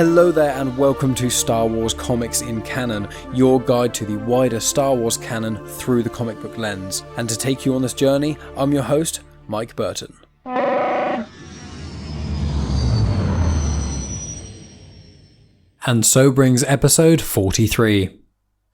Hello there and welcome to Star Wars Comics in Canon, your guide to the wider Star Wars canon through the comic book lens. And to take you on this journey, I'm your host, Mike Burton. And so brings episode 43.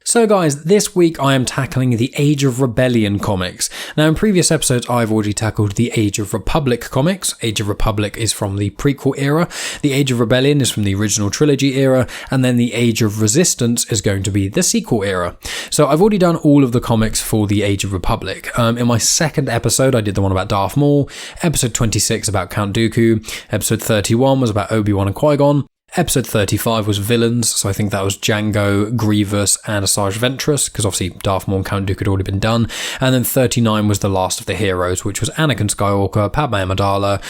So guys, this week I am tackling the Age of Rebellion comics. Now in previous episodes I've already tackled the Age of Republic comics. Age of Republic is from the prequel era, the Age of Rebellion is from the original trilogy era, and then the Age of Resistance is going to be the sequel era. So I've already done all of the comics for the Age of Republic. In my second episode I did the one about Darth Maul, episode 26 about Count Dooku, episode 31 was about Obi-Wan and Qui-Gon, episode 35 was villains, so I think that was Jango, Grievous and Asajj Ventress, because obviously Darth Maul and Count Dooku had already been done. And then 39 was the last of the heroes, which was Anakin Skywalker, Padme Amidala,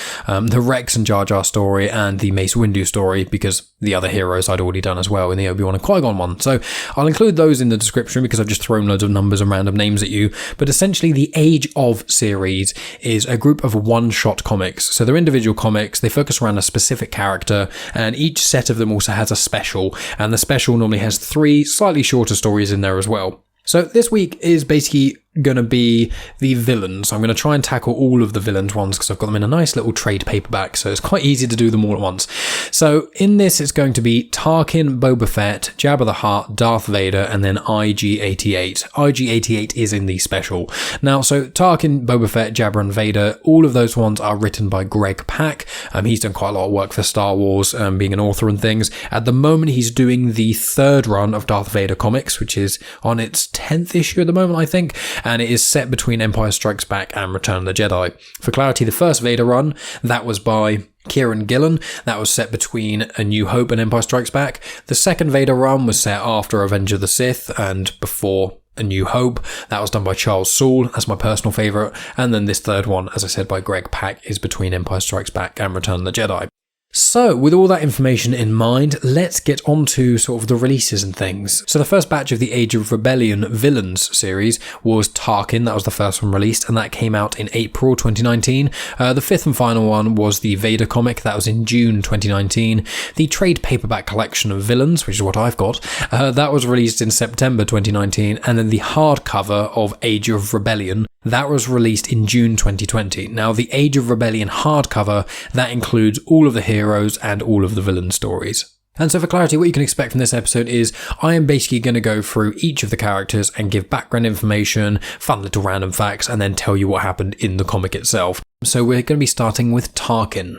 the Rex and Jar Jar story, and the Mace Windu story, because the other heroes I'd already done as well in the Obi-Wan and Qui-Gon one. So I'll include those in the description because I've just thrown loads of numbers and random names at you. But essentially the Age of series is a group of one-shot comics. So they're individual comics, they focus around a specific character, and each set of them also has a special, and the special normally has 3 slightly shorter stories in there as well. So this week is basically going to be the villains. I'm going to try and tackle all of the villains ones because I've got them in a nice little trade paperback, so it's quite easy to do them all at once. So in this it's going to be Tarkin, Boba Fett, Jabba the Hutt, Darth Vader, and then IG-88. IG-88 is in the special. Now, so Tarkin, Boba Fett, Jabba and Vader, all of those ones are written by Greg Pak. He's done quite a lot of work for Star Wars, being an author and things. At the moment he's doing the 3rd run of Darth Vader comics, which is on its 10th issue at the moment, I think. And it is set between Empire Strikes Back and Return of the Jedi. For clarity, the first Vader run, that was by Kieran Gillen. That was set between A New Hope and Empire Strikes Back. The second Vader run was set after Revenge of the Sith and before A New Hope. That was done by Charles Soule. That's my personal favourite. And then this 3rd one, as I said, by Greg Pak, is between Empire Strikes Back and Return of the Jedi. So, with all that information in mind, let's get on to sort of the releases and things. So the first batch of the Age of Rebellion Villains series was Tarkin. That was the first one released, and that came out in April 2019. The 5th and final one was the Vader comic. That was in June 2019. The trade paperback collection of Villains, which is what I've got, that was released in September 2019. And then the hardcover of Age of Rebellion, that was released in June 2020. Now, the Age of Rebellion hardcover, that includes all of the heroes and all of the villain stories. And so for clarity, what you can expect from this episode is I am basically going to go through each of the characters and give background information, fun little random facts, and then tell you what happened in the comic itself. So we're going to be starting with Tarkin.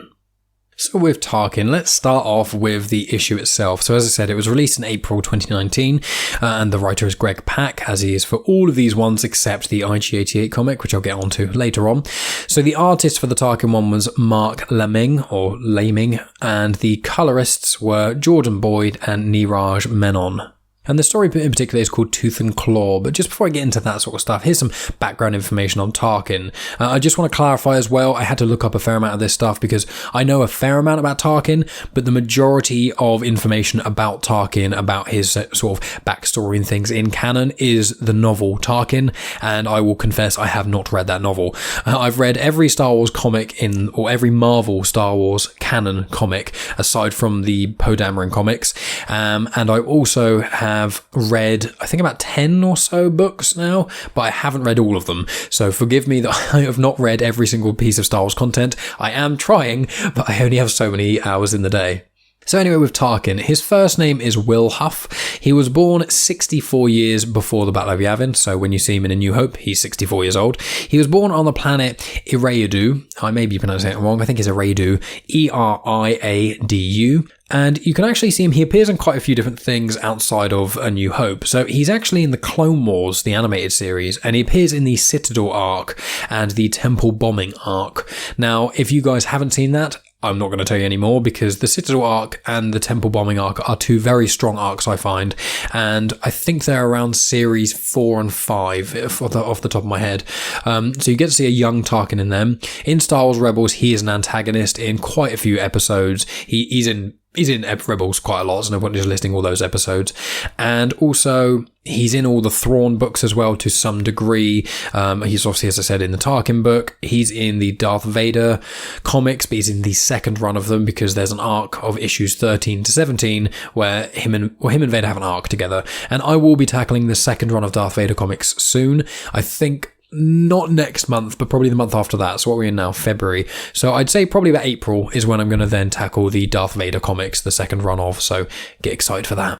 So with Tarkin, let's start off with the issue itself. So as I said, it was released in April 2019, and the writer is Greg Pak, as he is for all of these ones except the IG-88 comic, which I'll get onto later on. So the artist for the Tarkin one was Marc Laming, or Laming, and the colourists were Jordan Boyd and Neeraj Menon. And the story in particular is called Tooth and Claw, but just before I get into that sort of stuff, here's some background information on Tarkin. I just want to clarify as well, I had to look up a fair amount of this stuff because I know a fair amount about Tarkin, but the majority of information about Tarkin, about his sort of backstory and things in canon, is the novel Tarkin, and I will confess I have not read that novel. I've read every Star Wars comic or every Marvel Star Wars canon comic, aside from the Poe Dameron comics, and I also have read, I think, about 10 or so books now, but I haven't read all of them. So forgive me that I have not read every single piece of Star Wars content. I am trying, but I only have so many hours in the day. So anyway, with Tarkin, his first name is Will Huff. He was born 64 years before the Battle of Yavin, so when you see him in A New Hope, he's 64 years old. He was born on the planet Eriadu. I may be pronouncing it wrong, I think it's Eriadu, E-R-I-A-D-U. And you can actually see him, he appears in quite a few different things outside of A New Hope. So he's actually in the Clone Wars, the animated series, and he appears in the Citadel arc and the Temple Bombing arc. Now, if you guys haven't seen that, I'm not going to tell you anymore because the Citadel arc and the Temple Bombing arc are 2 very strong arcs, I find, and I think they're around series 4 and 5 off the top of my head. So you get to see a young Tarkin in them. In Star Wars Rebels, he is an antagonist in quite a few episodes. He's in he's in Rebels quite a lot, so no point just listing all those episodes. And also, he's in all the Thrawn books as well to some degree. He's obviously, as I said, in the Tarkin book. He's in the Darth Vader comics, but he's in the second run of them because there's an arc of issues 13 to 17 where him and Vader have an arc together. And I will be tackling the second run of Darth Vader comics soon. I think not next month, but probably the month after that. So what we're in now, February. So I'd say probably about April is when I'm going to then tackle the Darth Vader comics, the second run of. So get excited for that.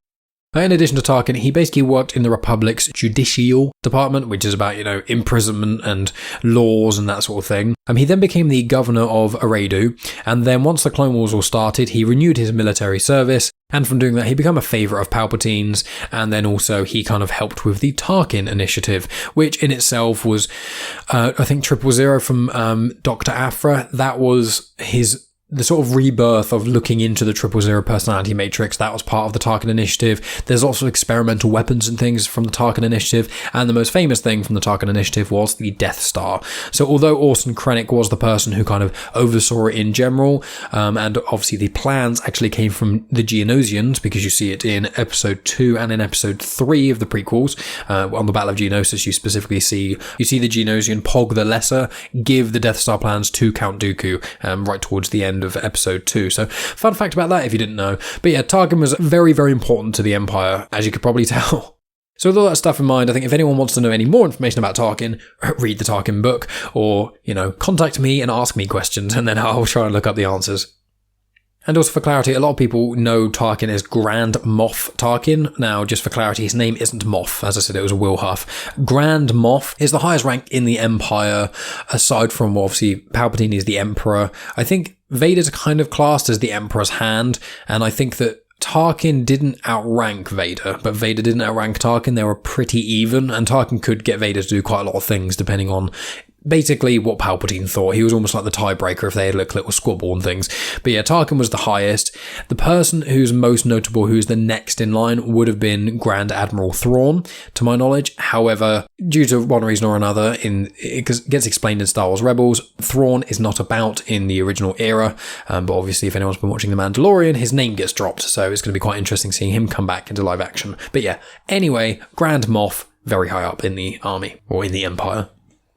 In addition to Tarkin, he basically worked in the Republic's judicial department, which is about, imprisonment and laws and that sort of thing. He then became the governor of Eriadu, and then once the Clone Wars all started, he renewed his military service, and from doing that, he became a favourite of Palpatine's, and then also he kind of helped with the Tarkin initiative, which in itself was, I think, 000 from Dr. Aphra. That was the sort of rebirth of looking into the 000 personality matrix. That was part of the Tarkin initiative. There's also experimental weapons and things from the Tarkin initiative, and the most famous thing from the Tarkin initiative was the Death Star. So although Orson Krennic was the person who kind of oversaw it in general, and obviously the plans actually came from the Geonosians, because you see it in episode 2 and in episode 3 of the prequels, on the Battle of Geonosis, you specifically see the Geonosian Pog the Lesser give the Death Star plans to Count Dooku, right towards the end of episode 2. So fun fact about that if you didn't know. But yeah, Tarkin was very, very important to the Empire, as you could probably tell. So with all that stuff in mind, I think if anyone wants to know any more information about Tarkin, read the Tarkin book, or, contact me and ask me questions, and then I'll try and look up the answers. And also for clarity, a lot of people know Tarkin as Grand Moff Tarkin. Now, just for clarity, his name isn't Moff. As I said, it was a Will Huff. Grand Moff is the highest rank in the Empire, aside from, obviously, Palpatine is the Emperor. I think Vader's kind of classed as the Emperor's hand, and I think that Tarkin didn't outrank Vader, but Vader didn't outrank Tarkin. They were pretty even, and Tarkin could get Vader to do quite a lot of things, depending on basically what Palpatine thought. He was almost like the tiebreaker if they had a little squabble and things. But yeah, Tarkin was the highest. The person who's most notable, who's the next in line, would have been Grand Admiral Thrawn, to my knowledge. However, due to one reason or another, it gets explained in Star Wars Rebels, Thrawn is not about in the original era, but obviously if anyone's been watching The Mandalorian, his name gets dropped, so it's going to be quite interesting seeing him come back into live action. But yeah, anyway, Grand Moff, very high up in the army, or in the Empire.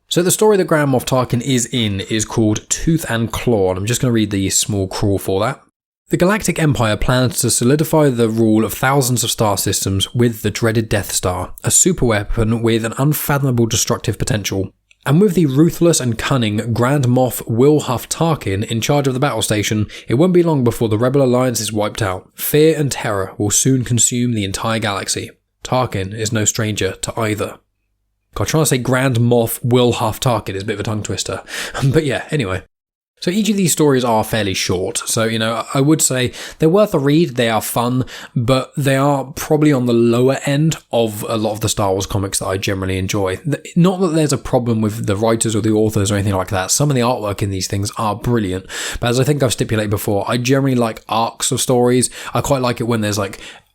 So the story that Grand Moff Tarkin is in is called Tooth and Claw, and I'm just going to read the small crawl for that. The Galactic Empire plans to solidify the rule of thousands of star systems with the dreaded Death Star, a superweapon with an unfathomable destructive potential. And with the ruthless and cunning Grand Moff Will Huff Tarkin in charge of the battle station, it won't be long before the Rebel Alliance is wiped out. Fear and terror will soon consume the entire galaxy. Tarkin is no stranger to either. God, trying to say Grand Moff Will Huff Tarkin is a bit of a tongue twister. But yeah, anyway. So each of these stories are fairly short. So, I would say they're worth a read. They are fun, but they are probably on the lower end of a lot of the Star Wars comics that I generally enjoy. Not that there's a problem with the writers or the authors or anything like that. Some of the artwork in these things are brilliant. But as I think I've stipulated before, I generally like arcs of stories. I quite like it when there's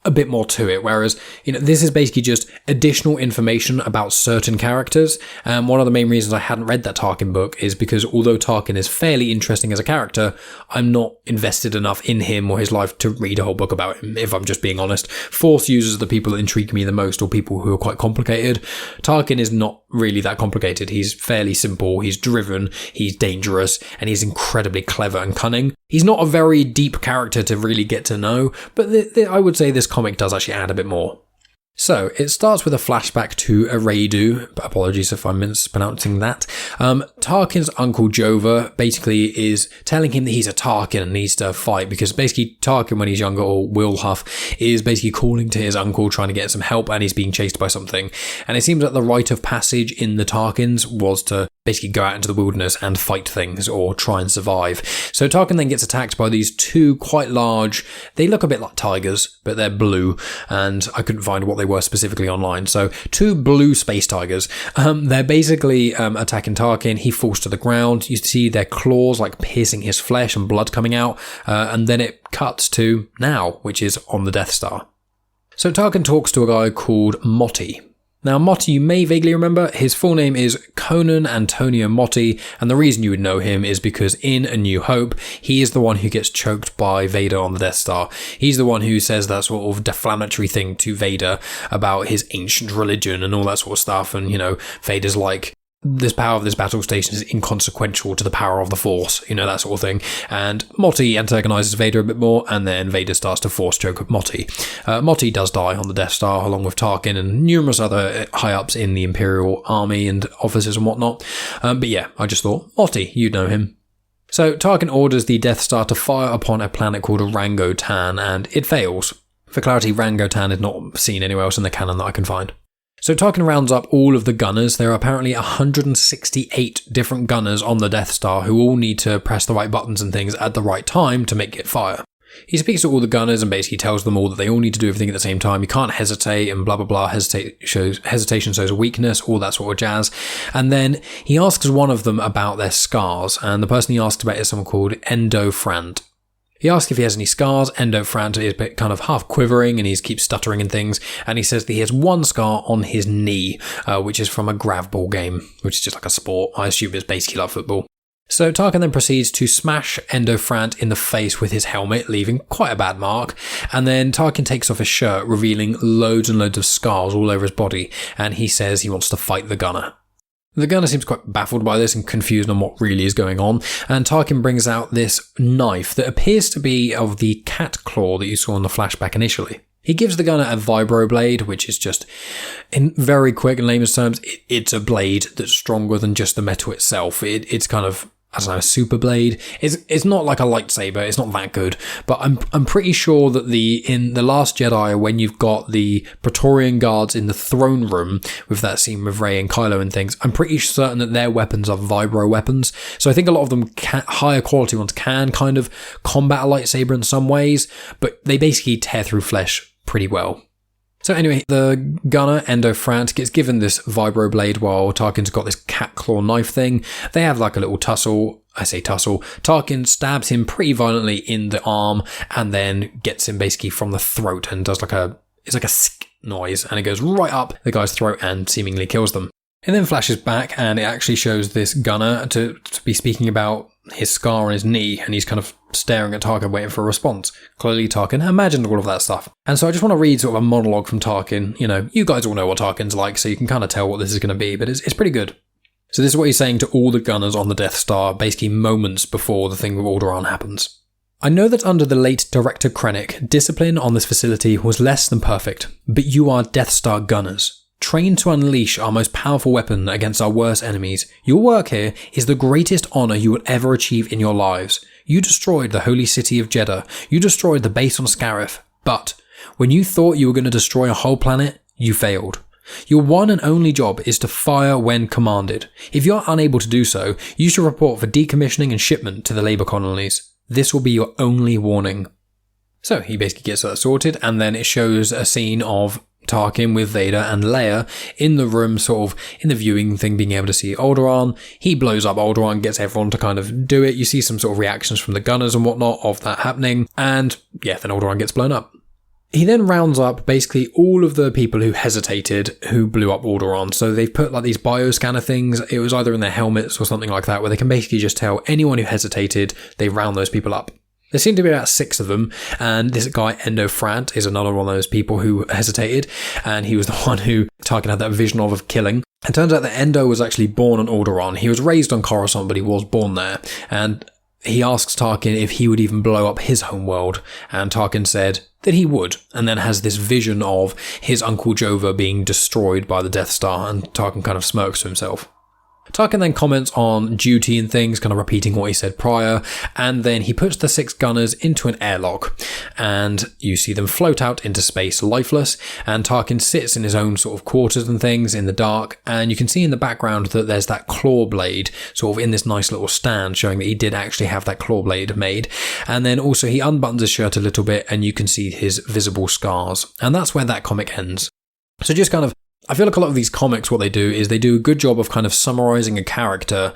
a bit more to it, whereas this is basically just additional information about certain characters. And one of the main reasons I hadn't read that Tarkin book is because although Tarkin is fairly interesting as a character, I'm not invested enough in him or his life to read a whole book about him, if I'm just being honest. Force users are the people that intrigue me the most, or people who are quite complicated. Tarkin is not really that complicated. He's fairly simple, he's driven, he's dangerous, and he's incredibly clever and cunning. He's not a very deep character to really get to know, but I would say this comic does actually add a bit more. So, it starts with a flashback to Eriadu, apologies if I'm mispronouncing that. Tarkin's uncle Jova basically is telling him that he's a Tarkin and needs to fight, because basically Tarkin, when he's younger, or Will Huff, is basically calling to his uncle trying to get some help, and he's being chased by something. And it seems that the rite of passage in the Tarkins was to basically go out into the wilderness and fight things, or try and survive. So Tarkin then gets attacked by these two quite large, they look a bit like tigers, but they're blue, and I couldn't find what they were specifically online. So two blue space tigers. They're basically attacking Tarkin. He falls to the ground. You see their claws piercing his flesh and blood coming out, and then it cuts to now, which is on the Death Star. So Tarkin talks to a guy called Motti. Now, Motti you may vaguely remember, his full name is Conan Antonio Motti, and the reason you would know him is because in A New Hope, he is the one who gets choked by Vader on the Death Star. He's the one who says that sort of deflammatory thing to Vader about his ancient religion and all that sort of stuff, and, Vader's like, this power of this battle station is inconsequential to the power of the Force, that sort of thing. And Motti antagonizes Vader a bit more, and then Vader starts to force choke Motti. Motti does die on the Death Star, along with Tarkin and numerous other high-ups in the Imperial Army and officers and whatnot. But yeah, I just thought, Motti, you'd know him. So Tarkin orders the Death Star to fire upon a planet called Rango Tan, and it fails. For clarity, Rango Tan is not seen anywhere else in the canon that I can find. So Tarkin rounds up all of the gunners. There are apparently 168 different gunners on the Death Star who all need to press the right buttons and things at the right time to make it fire. He speaks to all the gunners and basically tells them all that they all need to do everything at the same time. You can't hesitate and blah blah blah. Hesitation shows a weakness, all that sort of jazz. And then he asks one of them about their scars, and the person he asks about is someone called Endo Frant. He asks if he has any scars. Endo Frant is kind of half quivering and he keeps stuttering and things. And he says that he has one scar on his knee, which is from a grav ball game, which is just like a sport. I assume it's basically like football. So Tarkin then proceeds to smash Endo Frant in the face with his helmet, leaving quite a bad mark. And then Tarkin takes off his shirt, revealing loads and loads of scars all over his body. And he says he wants to fight the gunner. The gunner seems quite baffled by this and confused on what really is going on, and Tarkin brings out this knife that appears to be of the cat claw that you saw in the flashback initially. He gives the gunner a vibro blade, which is just, in very quick and layman's terms, it's a blade that's stronger than just the metal itself. It's kind of, I don't know, a super blade. It's not like a lightsaber, it's not that good, but I'm pretty sure that in The Last Jedi, when you've got the Praetorian Guards in the throne room with that scene with Rey and Kylo and things, I'm pretty certain that their weapons are vibro weapons. So I think a lot of them higher quality ones can kind of combat a lightsaber in some ways, but they basically tear through flesh pretty well. So anyway, the gunner, Endo Frant, gets given this vibro blade while Tarkin's got this cat claw knife thing. They have like a little tussle. I say tussle. Tarkin stabs him pretty violently in the arm and then gets him basically from the throat and does it's like a sk noise, and it goes right up the guy's throat and seemingly kills them. It then flashes back and it actually shows this gunner to be speaking about his scar on his knee, and he's kind of staring at Tarkin waiting for a response. Clearly Tarkin imagined all of that stuff. And so I just want to read sort of a monologue from Tarkin. You guys all know what Tarkin's like, so you can kind of tell what this is going to be, but it's pretty good. So this is what he's saying to all the gunners on the Death Star, basically moments before the thing with Alderaan happens. I know that under the late Director Krennic, discipline on this facility was less than perfect, but you are Death Star gunners. Trained to unleash our most powerful weapon against our worst enemies, your work here is the greatest honour you will ever achieve in your lives. You destroyed the holy city of Jeddah, you destroyed the base on Scarif, but when you thought you were going to destroy a whole planet, you failed. Your one and only job is to fire when commanded. If you are unable to do so, you should report for decommissioning and shipment to the labour colonies. This will be your only warning. So he basically gets that sorted, and then it shows a scene of Tarkin with Vader and Leia in the room, sort of in the viewing thing, being able to see Alderaan. He blows up Alderaan, gets everyone to kind of do it. You see some sort of reactions from the gunners and whatnot of that happening, and yeah, then Alderaan gets blown up. He then rounds up basically all of the people who hesitated who blew up Alderaan. So they've put like these bioscanner things, it was either in their helmets or something like that, where they can basically just tell anyone who hesitated, they round those people up. There seem to be about 6 of them, and this guy Endo Frant is another one of those people who hesitated, and he was the one who Tarkin had that vision of killing. It turns out that Endo was actually born on Alderaan. He was raised on Coruscant, but he was born there, and he asks Tarkin if he would even blow up his homeworld, and Tarkin said that he would, and then has this vision of his Uncle Jova being destroyed by the Death Star, and Tarkin kind of smirks to himself. Tarkin then comments on duty and things, kind of repeating what he said prior, and then he puts the 6 gunners into an airlock, and you see them float out into space lifeless, and Tarkin sits in his own sort of quarters and things in the dark, and you can see in the background that there's that claw blade sort of in this nice little stand, showing that he did actually have that claw blade made, and then also he unbuttons his shirt a little bit and you can see his visible scars, and that's where that comic ends. So just kind of, I feel like a lot of these comics, what they do is they do a good job of kind of summarising a character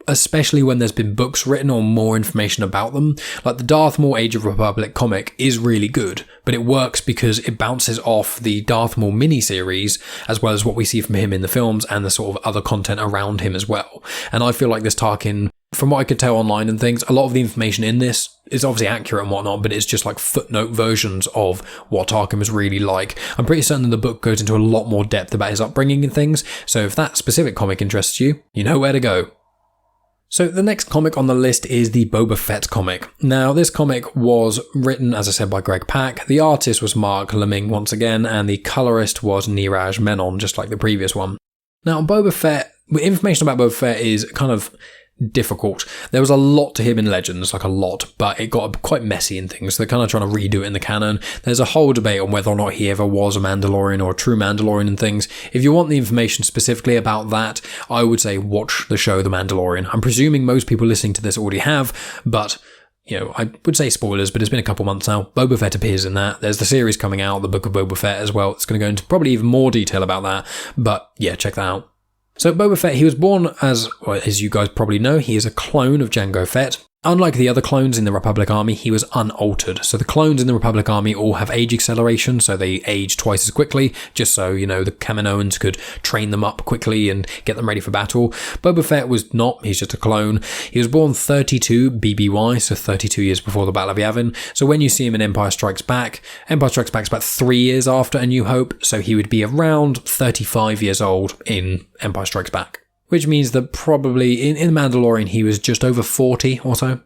especially when there's been books written or more information about them. Like the Darth Maul Age of Republic comic is really good, but it works because it bounces off the Darth Maul miniseries, as well as what we see from him in the films and the sort of other content around him as well. And I feel like this Tarkin, from what I could tell online and things, a lot of the information in this is obviously accurate and whatnot, but it's just like footnote versions of what Tarkin was really like. I'm pretty certain that the book goes into a lot more depth about his upbringing and things, so if that specific comic interests you, you know where to go. So the next comic on the list is the Boba Fett comic. Now this comic was written, as I said, by Greg Pak. The artist was Marc Laming once again, and the colourist was Neeraj Menon, just like the previous one. Now Boba Fett, information about Boba Fett is kind of difficult. There was a lot to him in Legends, like a lot, but it got quite messy and things. So they're kind of trying to redo it in the canon. There's a whole debate on whether or not he ever was a Mandalorian or a true Mandalorian and things. If you want the information specifically about that, I would say watch the show The Mandalorian. I'm presuming most people listening to this already have, but I would say spoilers, but it's been a couple months now. Boba Fett appears in that. There's the series coming out, the Book of Boba Fett as well. It's going to go into probably even more detail about that, but yeah, check that out. So Boba Fett, he was born as you guys probably know, he is a clone of Jango Fett. Unlike the other clones in the Republic Army, he was unaltered. So the clones in the Republic Army all have age acceleration, so they age twice as quickly, just so, the Kaminoans could train them up quickly and get them ready for battle. Boba Fett was not, he's just a clone. He was born 32 BBY, so 32 years before the Battle of Yavin. So when you see him in Empire Strikes Back is about 3 years after A New Hope, so he would be around 35 years old in Empire Strikes Back. Which means that probably in The Mandalorian he was just over 40 or so.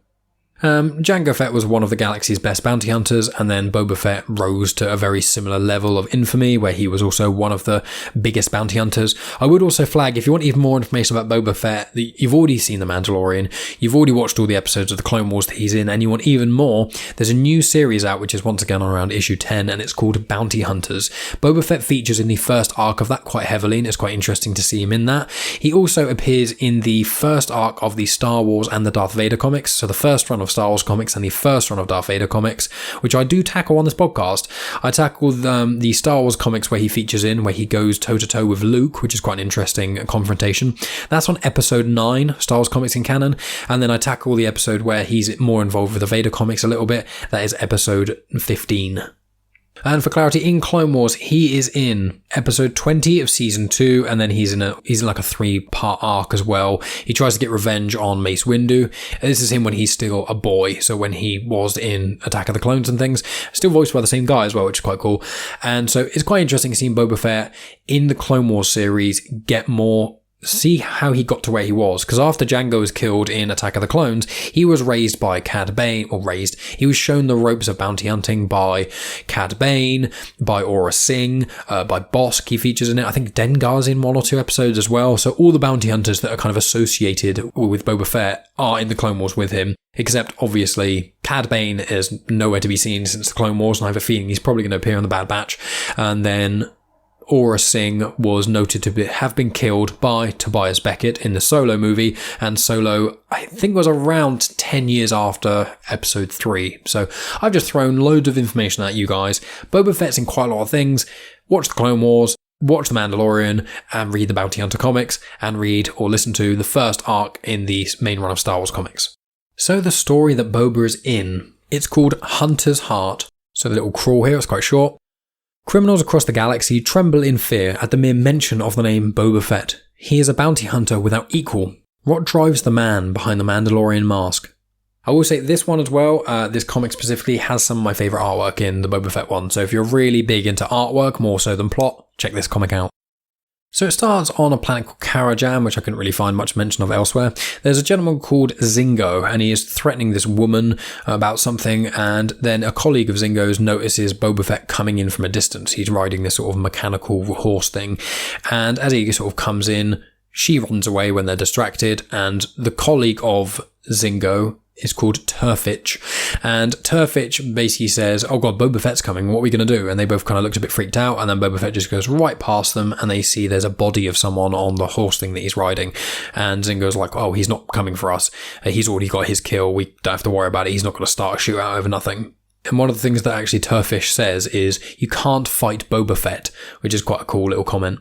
Jango Fett was one of the galaxy's best bounty hunters, and then Boba Fett rose to a very similar level of infamy, where he was also one of the biggest bounty hunters. I would also flag, if you want even more information about Boba Fett, you've already seen The Mandalorian, you've already watched all the episodes of the Clone Wars that he's in, and you want even more, there's a new series out, which is once again around issue 10, and it's called Bounty Hunters. Boba Fett features in the first arc of that quite heavily, and it's quite interesting to see him in that. He also appears in the first arc of the Star Wars and the Darth Vader comics, so the first run of Star Wars comics and the first run of Darth Vader comics, which I do tackle on this podcast. I tackle the Star Wars comics where he features in, where he goes toe-to-toe with Luke, which is quite an interesting confrontation. That's on episode 9, Star Wars comics in canon, and then I tackle the episode where he's more involved with the Vader comics a little bit. That is episode 15. And for clarity, in Clone Wars, he is in episode 20 of season 2, and then he's in like a 3-part arc as well. He tries to get revenge on Mace Windu. This is him when he's still a boy, so when he was in Attack of the Clones and things, still voiced by the same guy as well, which is quite cool. And so it's quite interesting seeing Boba Fett in the Clone Wars series see how he got to where he was, because after Jango was killed in Attack of the Clones, he was raised by Cad Bane, he was shown the ropes of bounty hunting by Cad Bane, by Aurra Sing, by Bossk, he features in it. I think Dengar's in 1 or 2 episodes as well, so all the bounty hunters that are kind of associated with Boba Fett are in the Clone Wars with him, except obviously Cad Bane is nowhere to be seen since the Clone Wars, and I have a feeling he's probably going to appear in the Bad Batch. And then Aurra Sing was noted to have been killed by Tobias Beckett in the Solo movie, and Solo, I think, was around 10 years after episode 3. So I've just thrown loads of information at you guys. Boba Fett's in quite a lot of things. Watch the Clone Wars, watch The Mandalorian, and read the Bounty Hunter comics, and read or listen to the first arc in the main run of Star Wars comics. So the story that Boba is in, it's called Hunter's Heart. So the little crawl here, it's quite short. Criminals across the galaxy tremble in fear at the mere mention of the name Boba Fett. He is a bounty hunter without equal. What drives the man behind the Mandalorian mask? I will say this one as well, this comic specifically has some of my favourite artwork in the Boba Fett one, so if you're really big into artwork more so than plot, check this comic out. So it starts on a planet called Karajan, which I couldn't really find much mention of elsewhere. There's a gentleman called Zingo, and he is threatening this woman about something, and then a colleague of Zingo's notices Boba Fett coming in from a distance. He's riding this sort of mechanical horse thing, and as he sort of comes in, she runs away when they're distracted, and the colleague of Zingo is called Turfitch, and Turfitch basically says, oh god, Boba Fett's coming, what are we going to do? And they both kind of looked a bit freaked out, and then Boba Fett just goes right past them, and they see there's a body of someone on the horse thing that he's riding, and Zingo's like, oh, he's not coming for us, he's already got his kill, we don't have to worry about it, he's not going to start a shootout over nothing. And one of the things that actually Turfitch says is, you can't fight Boba Fett, which is quite a cool little comment.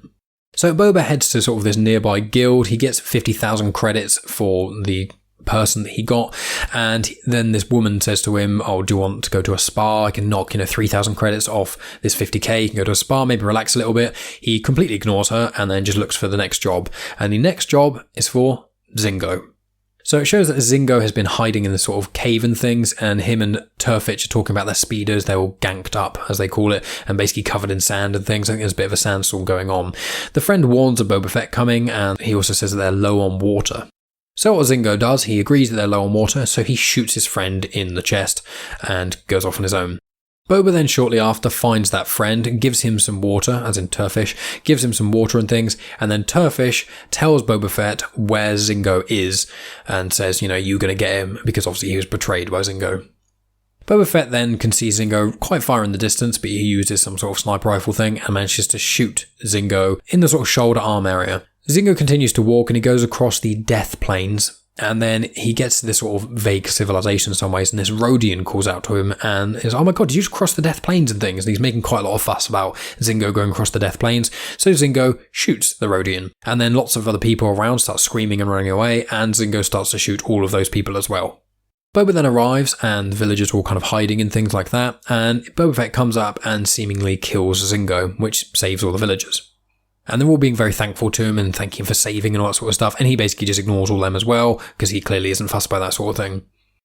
So Boba heads to sort of this nearby guild. He gets 50,000 credits for the person that he got, and then this woman says to him, oh, do you want to go to a spa? I can knock 3,000 credits off this 50k. You can go to a spa, maybe relax a little bit. He completely ignores her and then just looks for the next job, and the next job is for Zingo. So it shows that Zingo has been hiding in the sort of cave and things, and him and Turfitch are talking about their speeders. They're all ganked up, as they call it, and basically covered in sand and things. I think there's a bit of a sandstorm going on. The friend warns of Boba Fett coming, and he also says that they're low on water. So what Zingo does, he agrees that they're low on water, so he shoots his friend in the chest and goes off on his own. Boba then shortly after finds that friend and gives him some water, as in Turfish, gives him some water and things, and then Turfish tells Boba Fett where Zingo is and says, you're going to get him, because obviously he was betrayed by Zingo. Boba Fett then can see Zingo quite far in the distance, but he uses some sort of sniper rifle thing and manages to shoot Zingo in the sort of shoulder arm area. Zingo continues to walk and he goes across the Death Plains. And then he gets to this sort of vague civilization in some ways, and this Rodian calls out to him and is, oh my god, did you just cross the Death Plains and things? And he's making quite a lot of fuss about Zingo going across the Death Plains. So Zingo shoots the Rodian. And then lots of other people around start screaming and running away, and Zingo starts to shoot all of those people as well. Boba then arrives, and the villagers are all kind of hiding and things like that, and Boba Fett comes up and seemingly kills Zingo, which saves all the villagers. And they're all being very thankful to him and thanking him for saving and all that sort of stuff. And he basically just ignores all them as well, because he clearly isn't fussed by that sort of thing.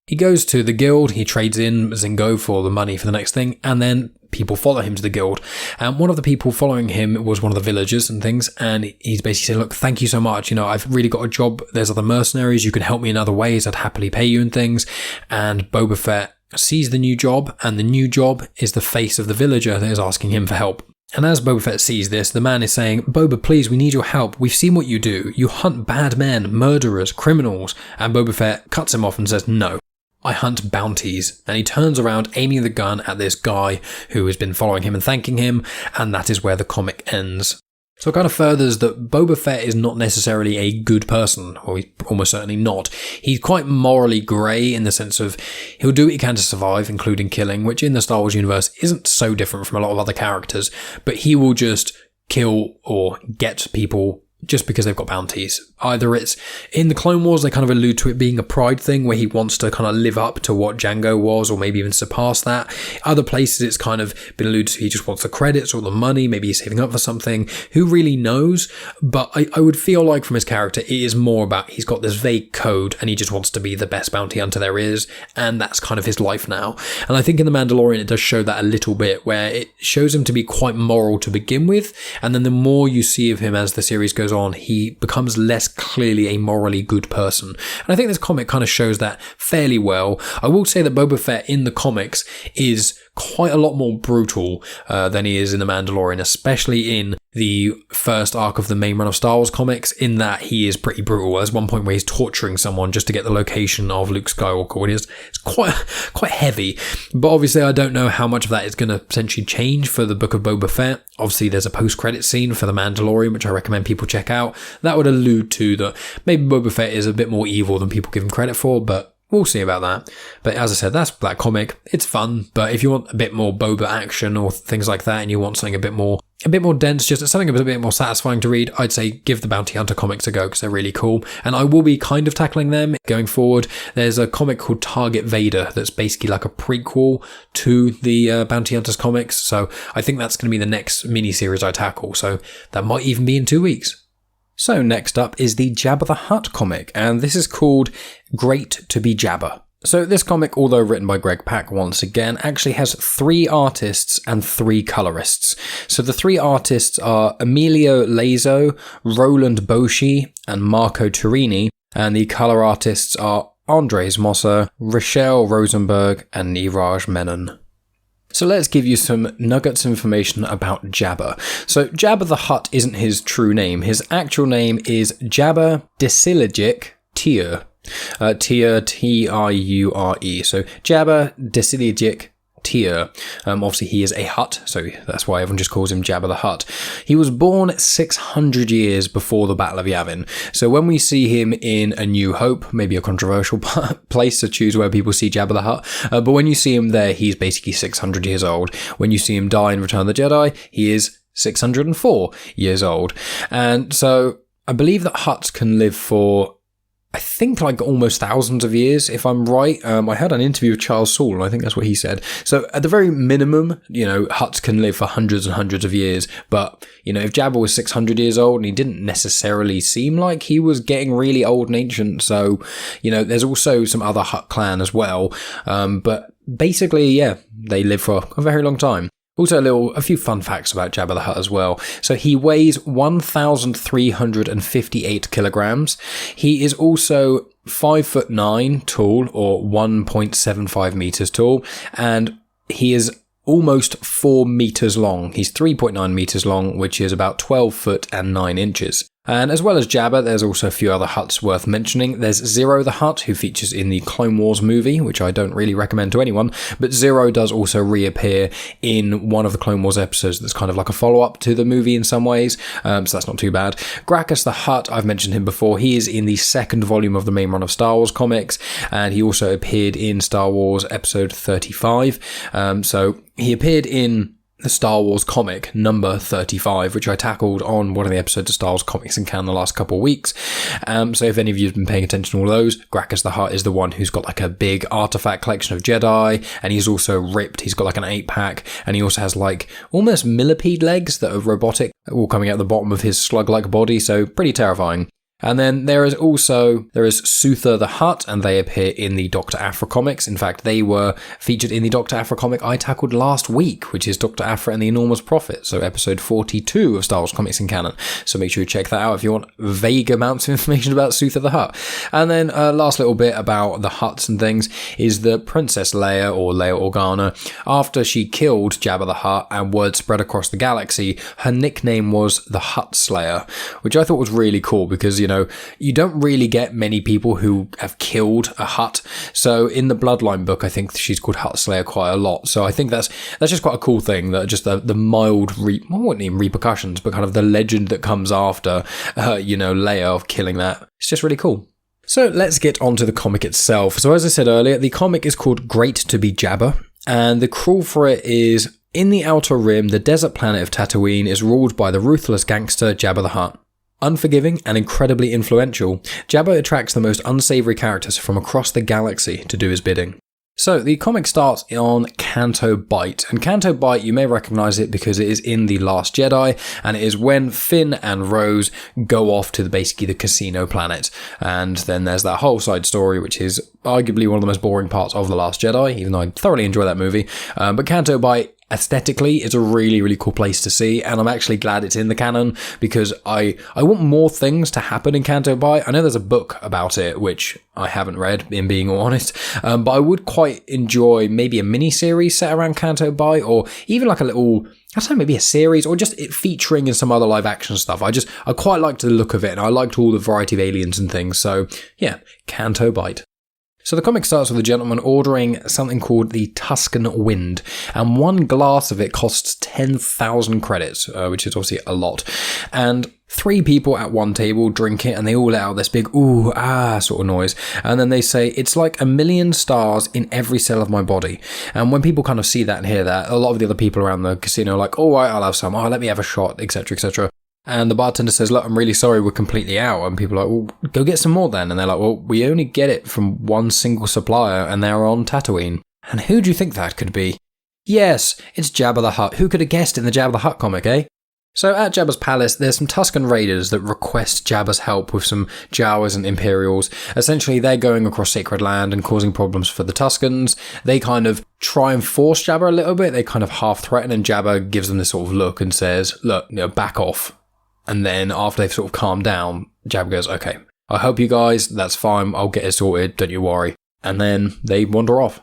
He goes to the guild, he trades in Zingo for the money for the next thing, and then people follow him to the guild. And one of the people following him was one of the villagers and things, and he's basically saying, look, thank you so much, I've really got a job, there's other mercenaries, you can help me in other ways, I'd happily pay you and things. And Boba Fett sees the new job, and the new job is the face of the villager that is asking him for help. And as Boba Fett sees this, the man is saying, Boba, please, we need your help. We've seen what you do. You hunt bad men, murderers, criminals. And Boba Fett cuts him off and says, no, I hunt bounties. And he turns around, aiming the gun at this guy who has been following him and thanking him. And that is where the comic ends. So it kind of furthers that Boba Fett is not necessarily a good person, or he's almost certainly not. He's quite morally grey in the sense of he'll do what he can to survive, including killing, which in the Star Wars universe isn't so different from a lot of other characters, but he will just kill or get people just because they've got bounties. Either it's in the Clone Wars, they kind of allude to it being a pride thing where he wants to kind of live up to what Jango was, or maybe even surpass that. Other places it's kind of been alluded to he just wants the credits or the money, maybe he's saving up for something. Who really knows? But I would feel like from his character it is more about he's got this vague code and he just wants to be the best bounty hunter there is, and that's kind of his life now. And I think in The Mandalorian it does show that a little bit, where it shows him to be quite moral to begin with, and then the more you see of him as the series goes on, he becomes less clearly a morally good person. And I think this comic kind of shows that fairly well. I will say that Boba Fett in the comics is quite a lot more brutal than he is in The Mandalorian, especially in the first arc of the main run of Star Wars comics, in that he is pretty brutal. There's one point where he's torturing someone just to get the location of Luke Skywalker, and it's quite heavy. But obviously I don't know how much of that is going to potentially change for the Book of Boba Fett. Obviously there's a post-credit scene for The Mandalorian, which I recommend people check out. That would allude to that maybe Boba Fett is a bit more evil than people give him credit for, but we'll see about that. But as I said, that's that comic. It's fun, but if you want a bit more Boba action or things like that, and you want something a bit more dense, just something a bit more satisfying to read, I'd say give the Bounty Hunter comics a go, because they're really cool. And I will be kind of tackling them going forward. There's a comic called Target Vader that's basically like a prequel to the Bounty Hunters comics. So I think that's going to be the next mini-series I tackle. So that might even be in 2 weeks. So next up is the Jabba the Hutt comic, and this is called Great To Be Jabba. So this comic, although written by Greg Pak once again, actually has 3 artists and 3 colourists. So the 3 artists are Emilio Laiso, Roland Boschi, and Marco Turini, and the colour artists are Andres Mossa, Rachelle Rosenberg, and Neeraj Menon. So let's give you some nuggets of information about Jabba. So Jabba the Hutt isn't his true name. His actual name is Jabba Disilegic Tiur. Tiur, T-I-U-R-E. So Jabba Disilegic Tiur. Obviously he is a Hutt, so that's why everyone just calls him Jabba the Hutt. He was born 600 years before the Battle of Yavin. So when we see him in A New Hope, maybe a controversial place to choose where people see Jabba the Hutt, but when you see him there, he's basically 600 years old. When you see him die in Return of the Jedi, he is 604 years old. And so I believe that Hutts can live for, I think, like almost thousands of years, if I'm right. I had an interview with Charles Saul, and I think that's what he said. So at the very minimum, Hutts can live for hundreds and hundreds of years. But, if Jabba was 600 years old, and he didn't necessarily seem like he was getting really old and ancient. So, there's also some other Hutt clan as well. But basically, yeah, they live for a very long time. Also, a few fun facts about Jabba the Hutt as well. So he weighs 1,358 kilograms. He is also 5'9" tall, or 1.75 meters tall, and he is almost 4 meters long. He's 3.9 meters long, which is about 12 foot and 9 inches. And as well as Jabba, there's also a few other Hutts worth mentioning. There's Zero the Hutt, who features in the Clone Wars movie, which I don't really recommend to anyone, but Zero does also reappear in one of the Clone Wars episodes that's kind of like a follow-up to the movie in some ways, so that's not too bad. Grakas the Hutt, I've mentioned him before. He is in the second volume of the main run of Star Wars comics, and he also appeared in Star Wars Episode 35. So he appeared in the Star Wars comic number 35, which I tackled on one of the episodes of Star Wars Comics in Canon the last couple of weeks. So if any of you have been paying attention to all those, Grakas the Hutt is the one who's got like a big artifact collection of Jedi, and he's also ripped. He's got like an 8-pack, and he also has like almost millipede legs that are robotic, all coming out the bottom of his slug-like body, so pretty terrifying. And then there is Suther the Hutt, and they appear in the Dr. Aphra comics. In fact, they were featured in the Dr. Aphra comic I tackled last week, which is Dr. Aphra and the Enormous Prophet, so episode 42 of Star Wars Comics in Canon. So make sure you check that out if you want vague amounts of information about Suther the Hutt. And then last little bit about the Hutts and things is that Princess Leia, or Leia Organa, after she killed Jabba the Hutt and word spread across the galaxy, her nickname was the Hutt Slayer, which I thought was really cool because, you don't really get many people who have killed a Hutt. So in the Bloodline book, I think she's called Hutt Slayer quite a lot. So I think that's just quite a cool thing, that just the mild, I wouldn't even repercussions, but kind of the legend that comes after, Leia of killing that. It's just really cool. So let's get on to the comic itself. So as I said earlier, the comic is called Great To Be Jabba, and the crawl for it is, in the Outer Rim, the desert planet of Tatooine is ruled by the ruthless gangster Jabba the Hutt. Unforgiving and incredibly influential, Jabba attracts the most unsavory characters from across the galaxy to do his bidding. So the comic starts on Canto Bight, and Canto Bight, you may recognise it because it is in The Last Jedi, and it is when Finn and Rose go off to basically the casino planet, and then there's that whole side story, which is arguably one of the most boring parts of The Last Jedi, even though I thoroughly enjoy that movie. But Canto Bight, aesthetically, it's a really, really cool place to see, and I'm actually glad it's in the canon because I want more things to happen in Canto Bight. I know there's a book about it, which I haven't read, in being honest, but I would quite enjoy maybe a mini-series set around Canto Bight, or even like a little, I don't know, maybe a series, or just it featuring in some other live action stuff. I quite liked the look of it, and I liked all the variety of aliens and things, so yeah, Canto Bight. So the comic starts with a gentleman ordering something called the Tuscan Wind, and one glass of it costs 10,000 credits, which is obviously a lot. And 3 people at one table drink it, and they all let out this big ooh, ah sort of noise. And then they say, it's like 1,000,000 stars in every cell of my body. And when people kind of see that and hear that, a lot of the other people around the casino are like, all right, I'll have some. Oh, let me have a shot, etc., etc. And the bartender says, look, I'm really sorry, we're completely out. And people are like, well, go get some more then. And they're like, well, we only get it from one single supplier, and they're on Tatooine. And who do you think that could be? Yes, it's Jabba the Hutt. Who could have guessed in the Jabba the Hutt comic, eh? So at Jabba's palace, there's some Tuscan raiders that request Jabba's help with some Jawas and Imperials. Essentially, they're going across sacred land and causing problems for the Tuscans. They kind of try and force Jabba a little bit. They kind of half threaten, and Jabba gives them this sort of look and says, look, back off. And then after they've sort of calmed down, Jabba goes, okay, I help you guys, that's fine, I'll get it sorted, don't you worry. And then they wander off.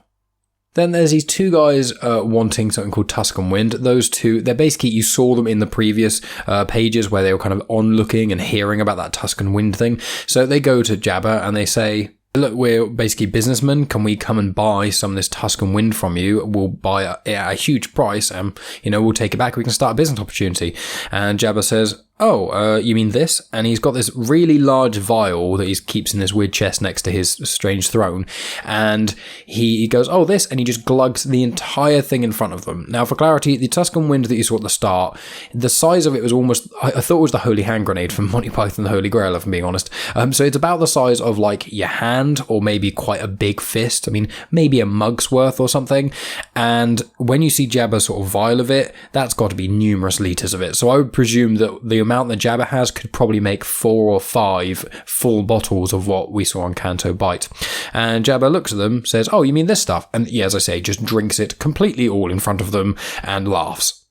Then there's these 2 guys wanting something called Tuscan Wind. Those 2, they're basically, you saw them in the previous pages where they were kind of onlooking and hearing about that Tuscan Wind thing. So they go to Jabba and they say, look, we're basically businessmen. Can we come and buy some of this Tuscan Wind from you? We'll buy it at a huge price, and we'll take it back. We can start a business opportunity. And Jabba says, oh, you mean this? And he's got this really large vial that he keeps in this weird chest next to his strange throne. And he goes, oh, this, and he just glugs the entire thing in front of them. Now, for clarity, the Tuscan Wind that you saw at the start, the size of it was almost, I thought it was the Holy Hand Grenade from Monty Python the Holy Grail, if I'm being honest. So it's about the size of like your hand, or maybe quite a big fist. I mean, maybe a mug's worth or something. And when you see Jabba's sort of vial of it, that's got to be numerous litres of it. So I would presume that the amount that Jabba has could probably make 4 or 5 full bottles of what we saw on Canto Bight. And Jabba looks at them, says, oh, you mean this stuff? And yeah, as I say, just drinks it completely all in front of them and laughs.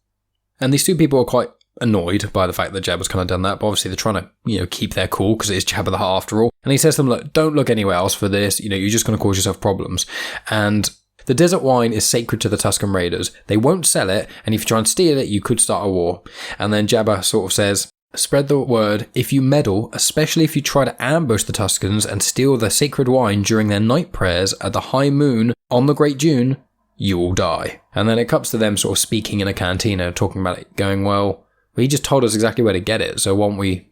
And these two people are quite annoyed by the fact that Jabba's kind of done that, but obviously they're trying to, keep their cool because it is Jabba the Hutt after all. And he says to them, look, don't look anywhere else for this, you're just going to cause yourself problems. And the desert wine is sacred to the Tuscan Raiders. They won't sell it, and if you try and steal it, you could start a war. And then Jabba sort of says, spread the word, if you meddle, especially if you try to ambush the Tuscans and steal their sacred wine during their night prayers at the high moon on the Great Dune, you will die. And then it comes to them sort of speaking in a cantina, talking about it, going, well, he just told us exactly where to get it, so why don't we,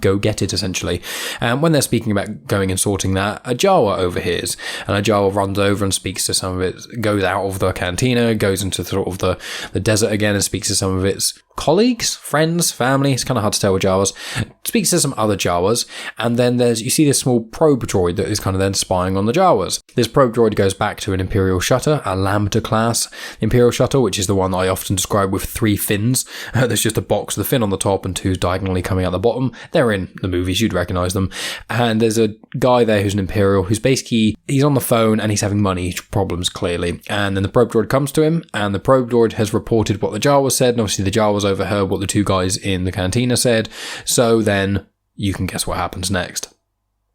go get it, essentially. And when they're speaking about going and sorting that, a Jawa overhears, and a Jawa runs over and speaks to some of it, goes out of the cantina, goes into sort of the desert again and speaks to some of its colleagues, friends, family, it's kind of hard to tell with Jawas, speaks to some other Jawas, and then you see this small probe droid that is kind of then spying on the Jawas. This probe droid goes back to an Imperial Shutter, a Lambda class Imperial Shuttle, which is the one that I often describe with 3 fins. There's just a box with a fin on the top and 2 diagonally coming out the bottom. They're in the movies, you'd recognise them. And there's a guy there who's an Imperial who's basically, he's on the phone and he's having money problems, clearly. And then the probe droid comes to him, and the probe droid has reported what the Jawas said, and obviously the Jawas overheard what the 2 guys in the cantina said. So then you can guess what happens next.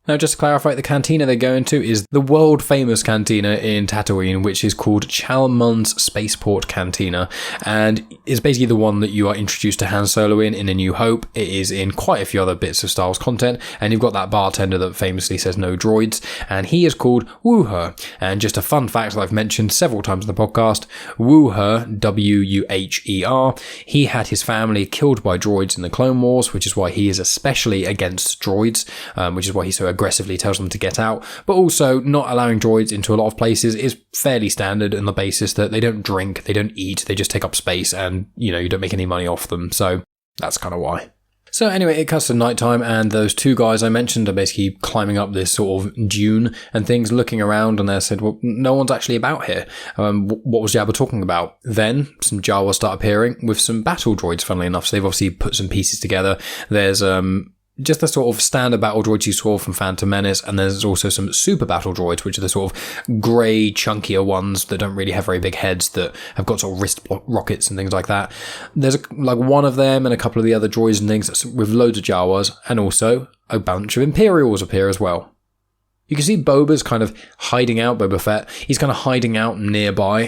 Now, just to clarify, the cantina they go into is the world-famous cantina in Tatooine, which is called Chalmun's Spaceport Cantina, and is basically the one that you are introduced to Han Solo in A New Hope. It is in quite a few other bits of Star Wars content, and you've got that bartender that famously says no droids, and he is called Wuher. And just a fun fact that I've mentioned several times in the podcast, Wuher, W-U-H-E-R, he had his family killed by droids in the Clone Wars, which is why he is especially against droids, which is why he's so aggressively tells them to get out, but also not allowing droids into a lot of places is fairly standard on the basis that they don't drink, they don't eat, they just take up space, and you don't make any money off them, so that's kind of why. So anyway, it cuts to nighttime, and those 2 guys I mentioned are basically climbing up this sort of dune and things, looking around, and they said, well, no one's actually about here. What was Jabba talking about? Then some Jawas start appearing with some battle droids, funnily enough, so they've obviously put some pieces together. There's just the sort of standard battle droids you saw from Phantom Menace, and there's also some super battle droids, which are the sort of grey, chunkier ones that don't really have very big heads, that have got sort of wrist rockets and things like that. There's like one of them and a couple of the other droids and things with loads of Jawas, and also a bunch of Imperials appear as well. You can see Boba's kind of hiding out, Boba Fett. He's kind of hiding out nearby,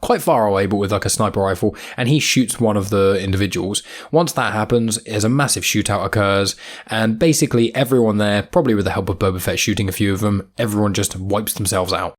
quite far away, but with like a sniper rifle, and he shoots one of the individuals. Once that happens, there's a massive shootout occurs, and basically everyone there, probably with the help of Boba Fett shooting a few of them, everyone just wipes themselves out.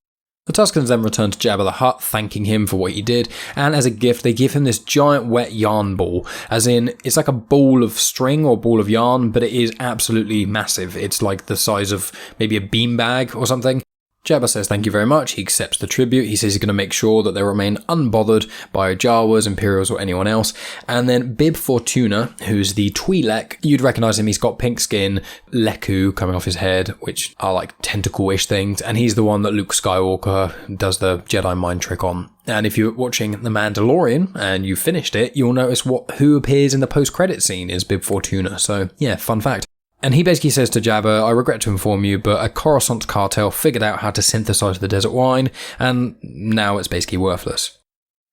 The Tuscans then return to Jabba the Hutt, thanking him for what he did, and as a gift they give him this giant wet yarn ball, as in, it's like a ball of string or ball of yarn, but it is absolutely massive. It's like the size of maybe a beanbag or something. Jabba says thank you very much, he accepts the tribute, he says he's going to make sure that they remain unbothered by Jawas, Imperials or anyone else, and then Bib Fortuna, who's the Twi'lek, you'd recognise him, he's got pink skin, Leku coming off his head, which are like tentacle-ish things, and he's the one that Luke Skywalker does the Jedi mind trick on. And if you're watching The Mandalorian and you finished it, you'll notice who appears in the post-credit scene is Bib Fortuna, so yeah, fun fact. And he basically says to Jabba, I regret to inform you, but a Coruscant cartel figured out how to synthesize the desert wine, and now it's basically worthless.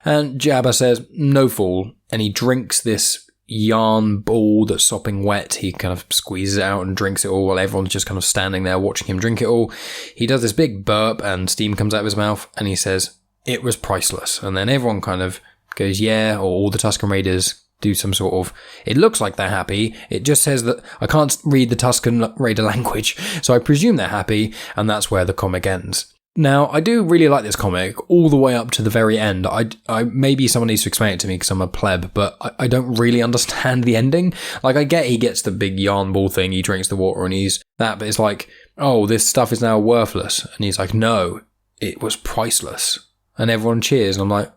And Jabba says, no fool, and he drinks this yarn ball that's sopping wet. He kind of squeezes it out and drinks it all while everyone's just kind of standing there watching him drink it all. He does this big burp and steam comes out of his mouth, and he says, it was priceless. And then everyone kind of goes, yeah, or all the Tuscan Raiders do some sort of, it looks like they're happy, it just says that, I can't read the Tuscan Raider language, so I presume they're happy, and that's where the comic ends. Now, I do really like this comic all the way up to the very end. I maybe someone needs to explain it to me because I'm a pleb, but I don't really understand the ending. Like, I get he gets the big yarn ball thing, he drinks the water and he's that, but it's like, oh, this stuff is now worthless. And he's like, no, it was priceless. And everyone cheers. And I'm like,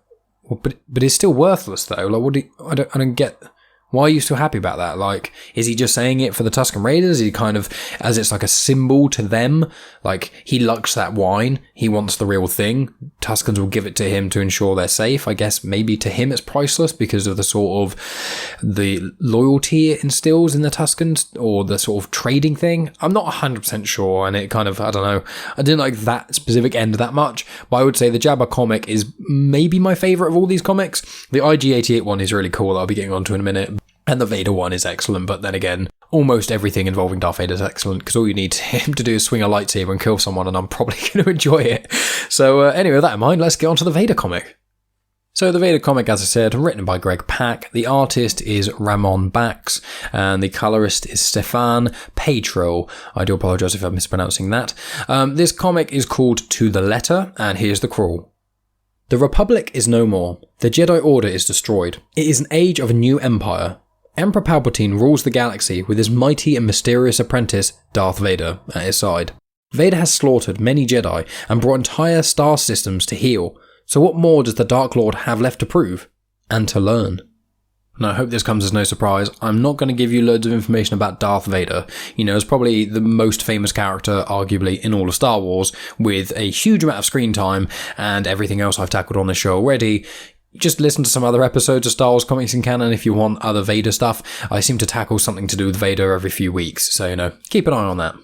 well, but it's still worthless though. Like, I don't get... Why are you so happy about that? Like, is he just saying it for the Tuscan Raiders? Is he kind of, as it's like a symbol to them? Like, he likes that wine. He wants the real thing. Tuscans will give it to him to ensure they're safe. I guess maybe to him it's priceless because of the sort of the loyalty it instills in the Tuscans or the sort of trading thing. I'm not 100% sure, and it kind of, I don't know. I didn't like that specific end that much, but I would say the Jabba comic is maybe my favourite of all these comics. The IG-88 one is really cool. I'll be getting onto in a minute. And the Vader one is excellent, but then again, almost everything involving Darth Vader is excellent, because all you need him to do is swing a lightsaber and kill someone, and I'm probably going to enjoy it. So anyway, with that in mind, let's get on to the Vader comic. So the Vader comic, as I said, written by Greg Pak. The artist is Rámon Bachs, and the colourist is Stéphane Paitreau. I do apologise if I'm mispronouncing that. This comic is called To the Letter, and here's the crawl. The Republic is no more. The Jedi Order is destroyed. It is an age of a new empire. Emperor Palpatine rules the galaxy with his mighty and mysterious apprentice, Darth Vader, at his side. Vader has slaughtered many Jedi and brought entire star systems to heel, so what more does the Dark Lord have left to prove? And to learn? Now, I hope this comes as no surprise. I'm not going to give you loads of information about Darth Vader. You know, it's probably the most famous character, arguably, in all of Star Wars, with a huge amount of screen time and everything else I've tackled on this show already. Just listen to some other episodes of Star Wars comics in canon if you want other Vader stuff. I seem to tackle something to do with Vader every few weeks, so, you know, keep an eye on that.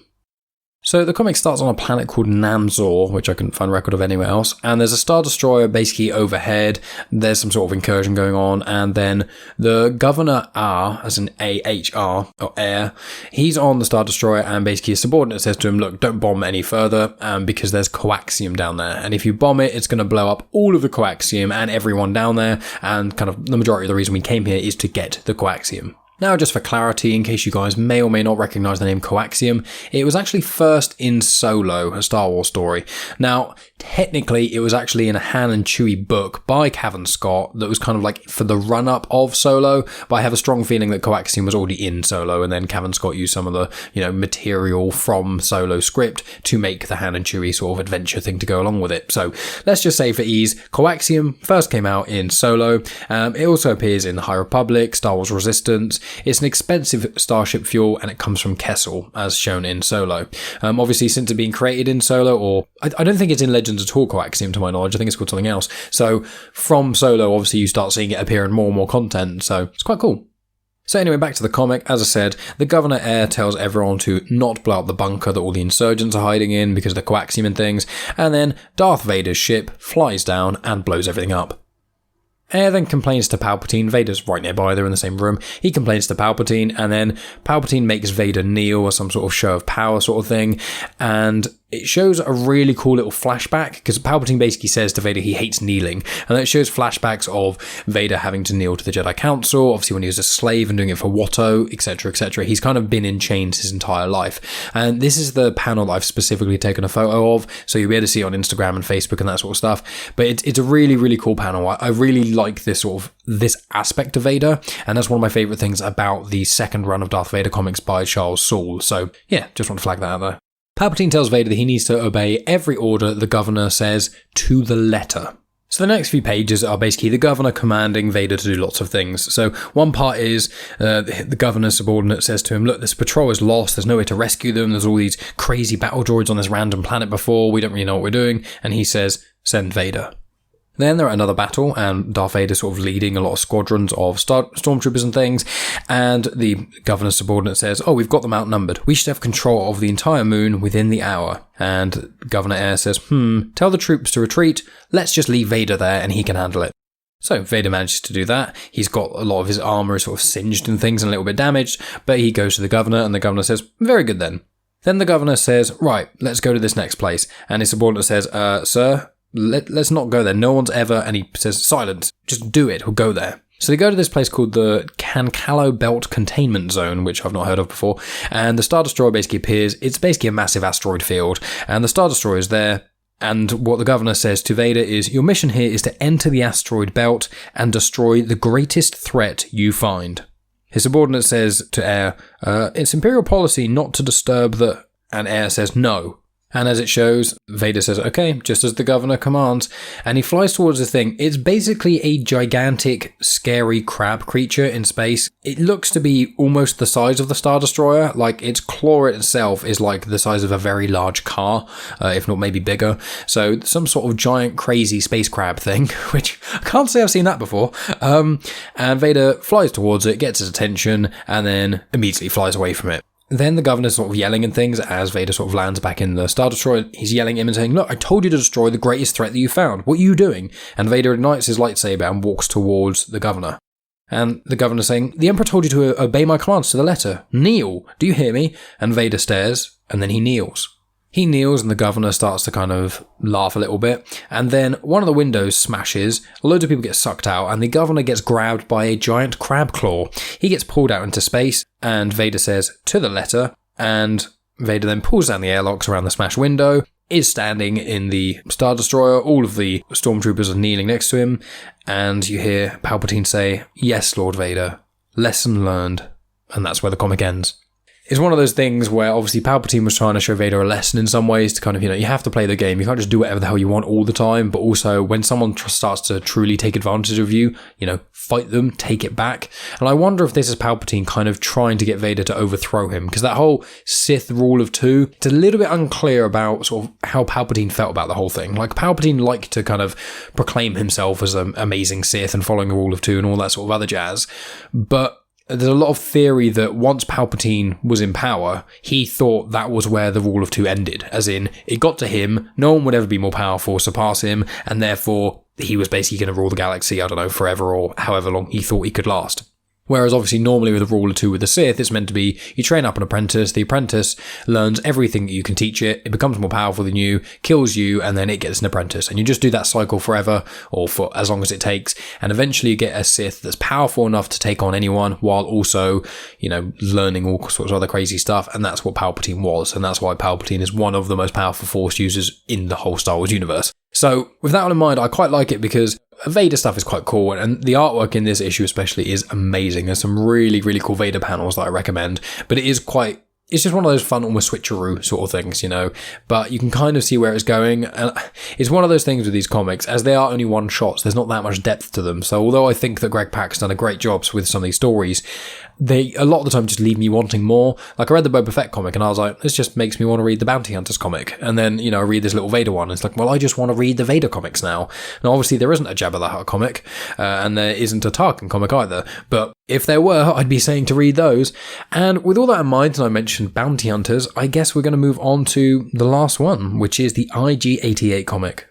So the comic starts on a planet called Namzor, which I couldn't find a record of anywhere else, and there's a Star Destroyer basically overhead. There's some sort of incursion going on, and then the Governor R, as in A-H-R, or Air, he's on the Star Destroyer, and basically his subordinate says to him, look, don't bomb any further, because there's coaxium down there, and if you bomb it, it's going to blow up all of the coaxium and everyone down there, and kind of the majority of the reason we came here is to get the coaxium. Now, just for clarity, in case you guys may or may not recognise the name Coaxium, it was actually first in Solo, a Star Wars story. Now, technically, it was actually in a Han and Chewie book by Cavan Scott that was kind of like for the run-up of Solo, but I have a strong feeling that Coaxium was already in Solo, and then Cavan Scott used some of the, you know, material from Solo script to make the Han and Chewie sort of adventure thing to go along with it. So, let's just say for ease, Coaxium first came out in Solo. It also appears in the High Republic, Star Wars Resistance. It's an expensive starship fuel, and it comes from Kessel, as shown in Solo. Obviously, since it being created in Solo, or I don't think it's in Legends at all, Coaxium, to my knowledge. I think it's called something else. So from Solo, obviously, you start seeing it appear in more and more content, so it's quite cool. So anyway, back to the comic. As I said, the Governor Air tells everyone to not blow up the bunker that all the insurgents are hiding in because of the coaxium and things, and then Darth Vader's ship flies down and blows everything up. Air then complains to Palpatine. Vader's right nearby, they're in the same room. He complains to Palpatine, and then Palpatine makes Vader kneel or some sort of show of power sort of thing, and it shows a really cool little flashback, because Palpatine basically says to Vader he hates kneeling, and then it shows flashbacks of Vader having to kneel to the Jedi Council, obviously when he was a slave and doing it for Watto, etc, etc. He's kind of been in chains his entire life, and this is the panel that I've specifically taken a photo of, so you'll be able to see it on Instagram and Facebook and that sort of stuff, but it's a really, really cool panel. I really like this sort of, this aspect of Vader, and that's one of my favourite things about the second run of Darth Vader comics by Charles Soule, so yeah, just want to flag that out there. Palpatine tells Vader that he needs to obey every order the Governor says to the letter. So the next few pages are basically the Governor commanding Vader to do lots of things. So one part is the Governor's subordinate says to him, look, this patrol is lost, there's no way to rescue them, there's all these crazy battle droids on this random planet before, we don't really know what we're doing, and he says, send Vader. Then they're at another battle, and Darth Vader sort of leading a lot of squadrons of stormtroopers and things, and the Governor's subordinate says, oh, we've got them outnumbered. We should have control of the entire moon within the hour. And Governor Air says, tell the troops to retreat, let's just leave Vader there and he can handle it. So Vader manages to do that. He's got a lot of his armour sort of singed and things and a little bit damaged, but he goes to the Governor, and the Governor says, very good then. Then the Governor says, right, let's go to this next place. And his subordinate says, sir, let's not go there. No one's ever, and he says, silence, just do it, we'll go there. So they go to this place called the Cancalo Belt Containment Zone, which I've not heard of before, and the Star Destroyer basically appears. It's basically a massive asteroid field, and the Star Destroyer is there, And what the governor says to Vader is, your mission here is to enter the asteroid belt and destroy the greatest threat you find. His subordinate says to Air, it's Imperial policy not to disturb the... And Air says no. And as it shows, Vader says, okay, just as the governor commands, and he flies towards the thing. It's basically a gigantic, scary crab creature in space. It looks to be almost the size of the Star Destroyer, like its claw itself is like the size of a very large car, if not maybe bigger. So some sort of giant, crazy space crab thing, which I can't say I've seen that before. And Vader flies towards it, gets its attention, and then immediately flies away from it. Then the governor's sort of yelling and things as Vader sort of lands back in the Star Destroyer. He's yelling at him and saying, look, I told you to destroy the greatest threat that you found. What are you doing? And Vader ignites his lightsaber and walks towards the governor. And the governor's saying, the Emperor told you to obey my commands to the letter. Kneel. Do you hear me? And Vader stares, and then he kneels. He kneels and the governor starts to kind of laugh a little bit. And then one of the windows smashes, loads of people get sucked out, and the governor gets grabbed by a giant crab claw. He gets pulled out into space, and Vader says, to the letter, and Vader then pulls down the airlocks around the smashed window, is standing in the Star Destroyer, all of the stormtroopers are kneeling next to him, and you hear Palpatine say, yes, Lord Vader, lesson learned. And that's where the comic ends. It's one of those things where obviously Palpatine was trying to show Vader a lesson in some ways to kind of, you have to play the game. You can't just do whatever the hell you want all the time. But also when someone starts to truly take advantage of you, fight them, take it back. And I wonder if this is Palpatine kind of trying to get Vader to overthrow him. Because that whole Sith rule of two, it's a little bit unclear about sort of how Palpatine felt about the whole thing. Like Palpatine liked to kind of proclaim himself as an amazing Sith and following the rule of two and all that sort of other jazz. But there's a lot of theory that once Palpatine was in power, he thought that was where the rule of two ended. As in, it got to him, no one would ever be more powerful or surpass him, and therefore he was basically going to rule the galaxy, forever or however long he thought he could last. Whereas obviously normally with a rule of two with the Sith, it's meant to be you train up an apprentice, the apprentice learns everything that you can teach it, it becomes more powerful than you, kills you, and then it gets an apprentice. And you just do that cycle forever, or for as long as it takes, and eventually you get a Sith that's powerful enough to take on anyone, while also, learning all sorts of other crazy stuff, and that's what Palpatine was, and that's why Palpatine is one of the most powerful Force users in the whole Star Wars universe. So, with that all in mind, I quite like it because Vader stuff is quite cool, and the artwork in this issue especially is amazing. There's some really, really cool Vader panels that I recommend, but it's just one of those fun, almost switcheroo sort of things, but you can kind of see where it's going, and it's one of those things with these comics, as they are only one shots, there's not that much depth to them, so although I think that Greg Pak's done a great job with some of these stories, they a lot of the time just leave me wanting more. Like I read the Boba Fett comic and I was like, this just makes me want to read the Bounty Hunters comic. And then, I read this little Vader one. And it's like, well, I just want to read the Vader comics now. And obviously there isn't a Jabba the Hutt comic, and there isn't a Tarkin comic either. But if there were, I'd be saying to read those. And with all that in mind, and I mentioned Bounty Hunters, I guess we're going to move on to the last one, which is the IG-88 comic.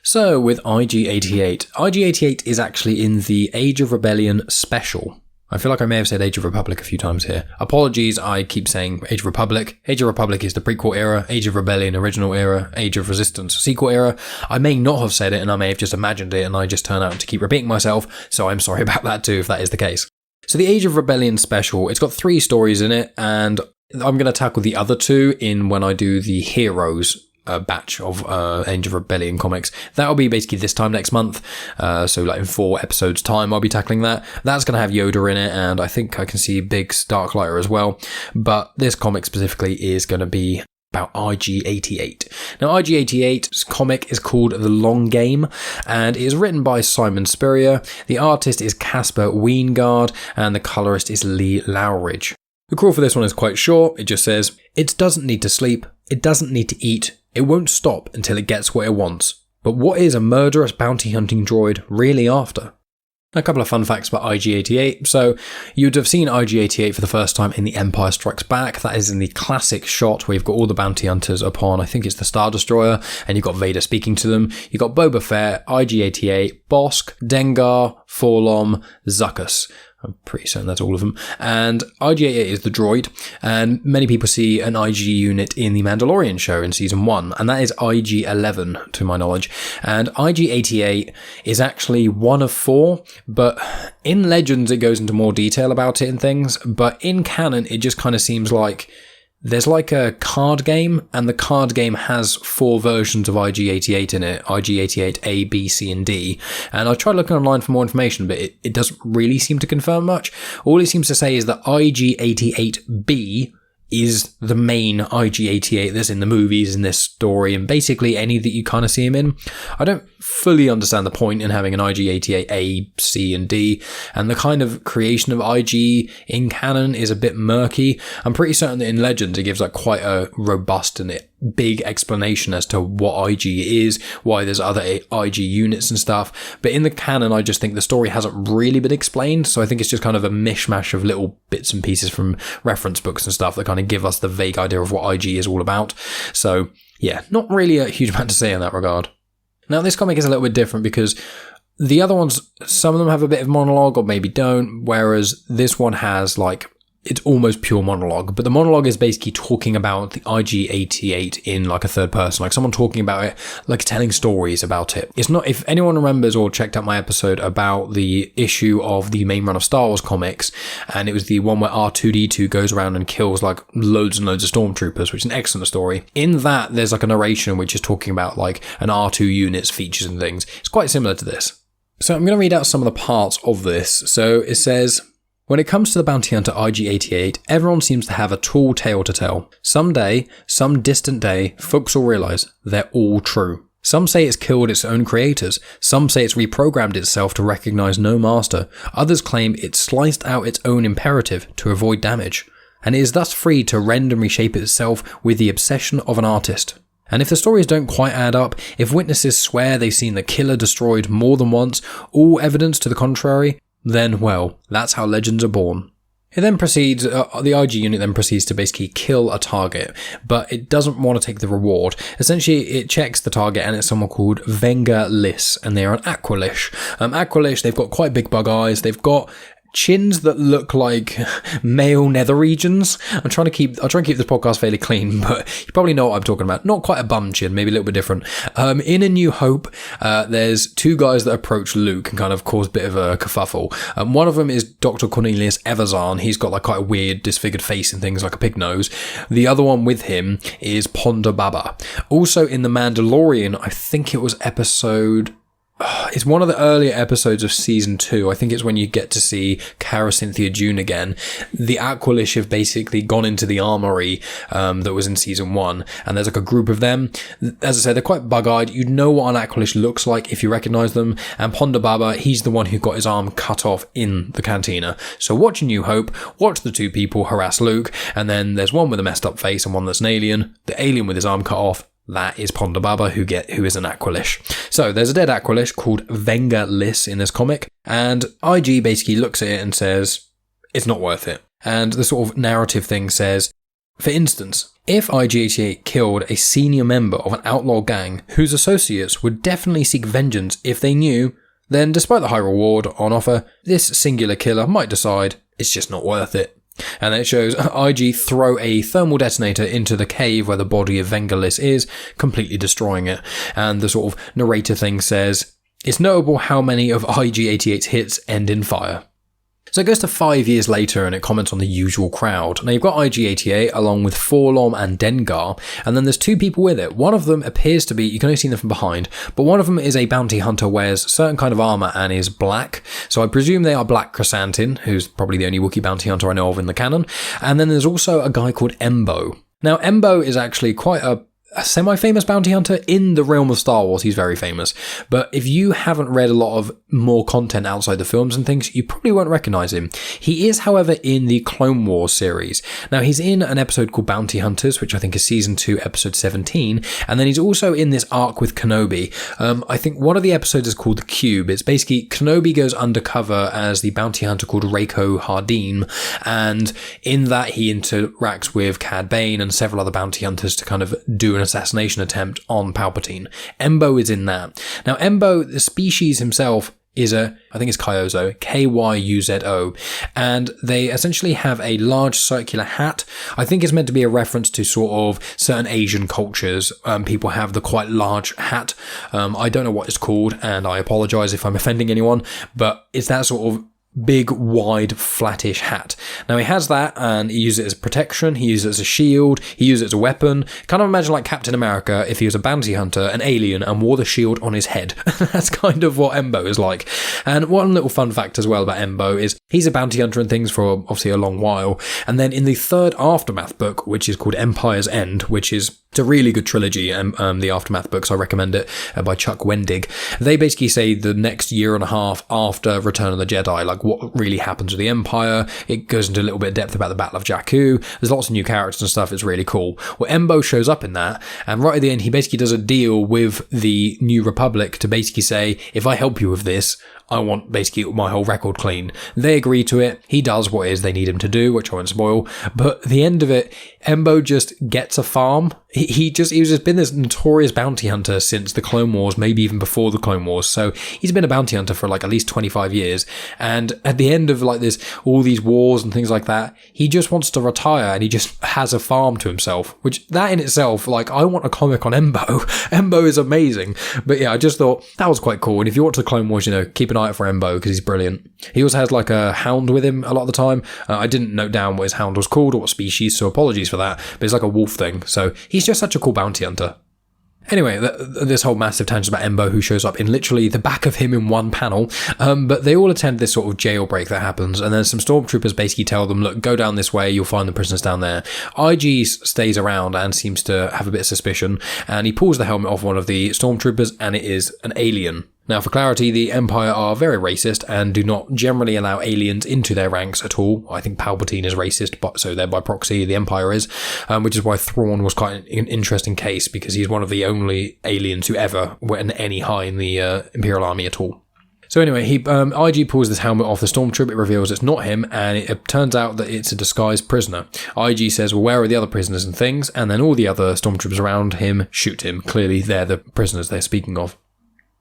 So with IG-88, IG-88 is actually in the Age of Rebellion special. I feel like I may have said Age of Republic a few times here. Apologies, I keep saying Age of Republic. Age of Republic is the prequel era, Age of Rebellion original era, Age of Resistance sequel era. I may not have said it and I may have just imagined it and I just turn out to keep repeating myself, so I'm sorry about that too if that is the case. So the Age of Rebellion special, it's got 3 stories in it, and I'm going to tackle the other 2 in when I do the Heroes batch of Age of Rebellion comics. That'll be basically this time next month, so like in 4 episodes time I'll be tackling that. That's going to have Yoda in it, and I think I can see Biggs Darklighter as well, but this comic specifically is going to be about IG-88. Now IG-88's comic is called The Long Game, and it is written by Simon Spurrier. The artist is Casper Wijngaard, and the colourist is Lee Loughridge. The crawl for this one is quite short. It just says, it doesn't need to sleep, it doesn't need to eat, it won't stop until it gets what it wants. But what is a murderous bounty hunting droid really after? A couple of fun facts about IG-88. So you'd have seen IG-88 for the first time in The Empire Strikes Back. That is in the classic shot where you've got all the bounty hunters upon, I think it's the Star Destroyer, and you've got Vader speaking to them. You've got Boba Fett, IG-88, Bosk, Dengar, Forlom, Zuckuss. I'm pretty certain that's all of them. And IG-88 is the droid, and many people see an IG unit in the Mandalorian show in season 1, and that is IG-11 to my knowledge. And IG-88 is actually one of 4, but in Legends it goes into more detail about it and things, but in canon it just kind of seems like there's like a card game, and the card game has 4 versions of IG-88 in it, IG-88 A, B, C, and D. And I tried looking online for more information, but it doesn't really seem to confirm much. All it seems to say is that IG-88B is the main IG-88 that's in the movies, in this story, and basically any that you kind of see him in. I don't fully understand the point in having an IG-88 A, C, and D, and the kind of creation of IG in canon is a bit murky. I'm pretty certain that in Legends it gives like quite a robust and big explanation as to what IG is, why there's other IG units and stuff, but in the canon I just think the story hasn't really been explained, so I think it's just kind of a mishmash of little bits and pieces from reference books and stuff that kind of give us the vague idea of what IG is all about. So yeah, not really a huge amount to say in that regard. Now this comic is a little bit different because the other ones, some of them have a bit of monologue or maybe don't, whereas this one has like, it's almost pure monologue, but the monologue is basically talking about the IG-88 in like a third person, like someone talking about it, like telling stories about it. It's not, if anyone remembers or checked out my episode about the issue of the main run of Star Wars comics, and it was the one where R2-D2 goes around and kills like loads and loads of stormtroopers, which is an excellent story. In that, there's like a narration which is talking about like an R2 unit's features and things. It's quite similar to this. So I'm going to read out some of the parts of this. So it says, when it comes to the bounty hunter IG-88, everyone seems to have a tall tale to tell. Someday, some distant day, folks will realise they're all true. Some say it's killed its own creators. Some say it's reprogrammed itself to recognise no master. Others claim it sliced out its own imperative to avoid damage. And it is thus free to rend and reshape itself with the obsession of an artist. And if the stories don't quite add up, if witnesses swear they've seen the killer destroyed more than once, all evidence to the contrary, then, well, that's how legends are born. It then proceeds, the IG unit then proceeds to basically kill a target, but it doesn't want to take the reward. Essentially, it checks the target and it's someone called Venga Liss, and they're an Aqualish. Aqualish, they've got quite big bug eyes, they've got chins that look like male nether regions. I'll try and keep this podcast fairly clean, but you probably know what I'm talking about. Not quite a bum chin, maybe a little bit different. In A New Hope, there's 2 guys that approach Luke and kind of cause a bit of a kerfuffle. One of them is Dr. Cornelius Everzan. He's got like quite a weird disfigured face and things like a pig nose. The other one with him is Ponda Baba. Also in The Mandalorian, I think it was episode... It's one of the earlier episodes of season 2. I think it's when you get to see Cara Cynthia June again. The Aqualish have basically gone into the armory that was in season 1, and there's like a group of them. As I said, they're quite bug-eyed. You know what an Aqualish looks like if you recognise them. And Ponda Baba, he's the one who got his arm cut off in the cantina. So watch A New Hope, watch the 2 people harass Luke, and then there's one with a messed up face and one that's an alien. The alien with his arm cut off, that is Ponda Baba, who is an Aqualish. So there's a dead Aqualish called Venga Liss in this comic, and IG basically looks at it and says, it's not worth it. And the sort of narrative thing says, for instance, if IG-88 killed a senior member of an outlaw gang whose associates would definitely seek vengeance if they knew, then despite the high reward on offer, this singular killer might decide it's just not worth it. And then it shows IG throw a thermal detonator into the cave where the body of Venga Liss is, completely destroying it. And the sort of narrator thing says, it's notable how many of IG-88's hits end in fire. So it goes to 5 years later and it comments on the usual crowd. Now you've got IG-88 along with Forlom and Dengar, and then there's 2 people with it. One of them appears to be, you can only see them from behind, but one of them is a bounty hunter, wears certain kind of armour and is black. So I presume they are Black Chrysantin, who's probably the only Wookiee bounty hunter I know of in the canon. And then there's also a guy called Embo. Now Embo is actually quite a semi-famous bounty hunter in the realm of Star Wars. He's very famous, but if you haven't read a lot of more content outside the films and things, you probably won't recognize him. He is, however, in the Clone Wars series. Now he's in an episode called Bounty Hunters, which I think is season 2 episode 17, and then he's also in this arc with Kenobi. I think one of the episodes is called The Cube. It's basically Kenobi goes undercover as the bounty hunter called Rako Hardin, and in that he interacts with Cad Bane and several other bounty hunters to kind of do an assassination attempt on Palpatine. Embo is in that. Now Embo, the species himself, is I think it's Kyuzo, Kyuzo, and they essentially have a large circular hat. I think it's meant to be a reference to sort of certain Asian cultures. People have the quite large hat. I don't know what it's called, and I apologise if I'm offending anyone, but it's that sort of big, wide, flattish hat. Now he has that, and he uses it as protection, he uses it as a shield, he uses it as a weapon. Kind of imagine like Captain America if he was a bounty hunter, an alien, and wore the shield on his head. That's kind of what Embo is like. And one little fun fact as well about Embo is he's a bounty hunter and things for obviously a long while. And then in the third Aftermath book, which is called Empire's End, which is it's a really good trilogy, the Aftermath books, I recommend it, by Chuck Wendig. They basically say the next year and a half after Return of the Jedi, like what really happens with the Empire. It goes into a little bit of depth about the Battle of Jakku. There's lots of new characters and stuff. It's really cool. Well, Embo shows up in that, and right at the end, he basically does a deal with the New Republic to basically say, if I help you with this, I want basically my whole record clean. They agree to it. He does what it is they need him to do, which I won't spoil. But at the end of it, Embo just gets a farm. He's just been this notorious bounty hunter since the Clone Wars, maybe even before the Clone Wars. So he's been a bounty hunter for like at least 25 years. And at the end of like this, all these wars and things like that, he just wants to retire and he just has a farm to himself, which that in itself, like I want a comic on Embo. Embo is amazing. But yeah, I just thought that was quite cool. And if you watch the Clone Wars, keep an eye out for Embo because he's brilliant. He also has like a hound with him a lot of the time. I didn't note down what his hound was called or what species, so apologies for that. But it's like a wolf thing. So he's just such a cool bounty hunter. Anyway, this whole massive tangent about Embo, who shows up in literally the back of him in one panel, but they all attend this sort of jailbreak that happens, and then some stormtroopers basically tell them, look, go down this way, you'll find the prisoners down there. IG stays around and seems to have a bit of suspicion, and he pulls the helmet off one of the stormtroopers, and it is an alien. Now, for clarity, the Empire are very racist and do not generally allow aliens into their ranks at all. I think Palpatine is racist, but so there by proxy, the Empire is, which is why Thrawn was quite an interesting case, because he's one of the only aliens who ever went any high in the Imperial Army at all. So anyway, IG pulls this helmet off the stormtrooper, it reveals it's not him, and it turns out that it's a disguised prisoner. IG says, well, where are the other prisoners and things? And then all the other stormtroopers around him shoot him. Clearly, they're the prisoners they're speaking of.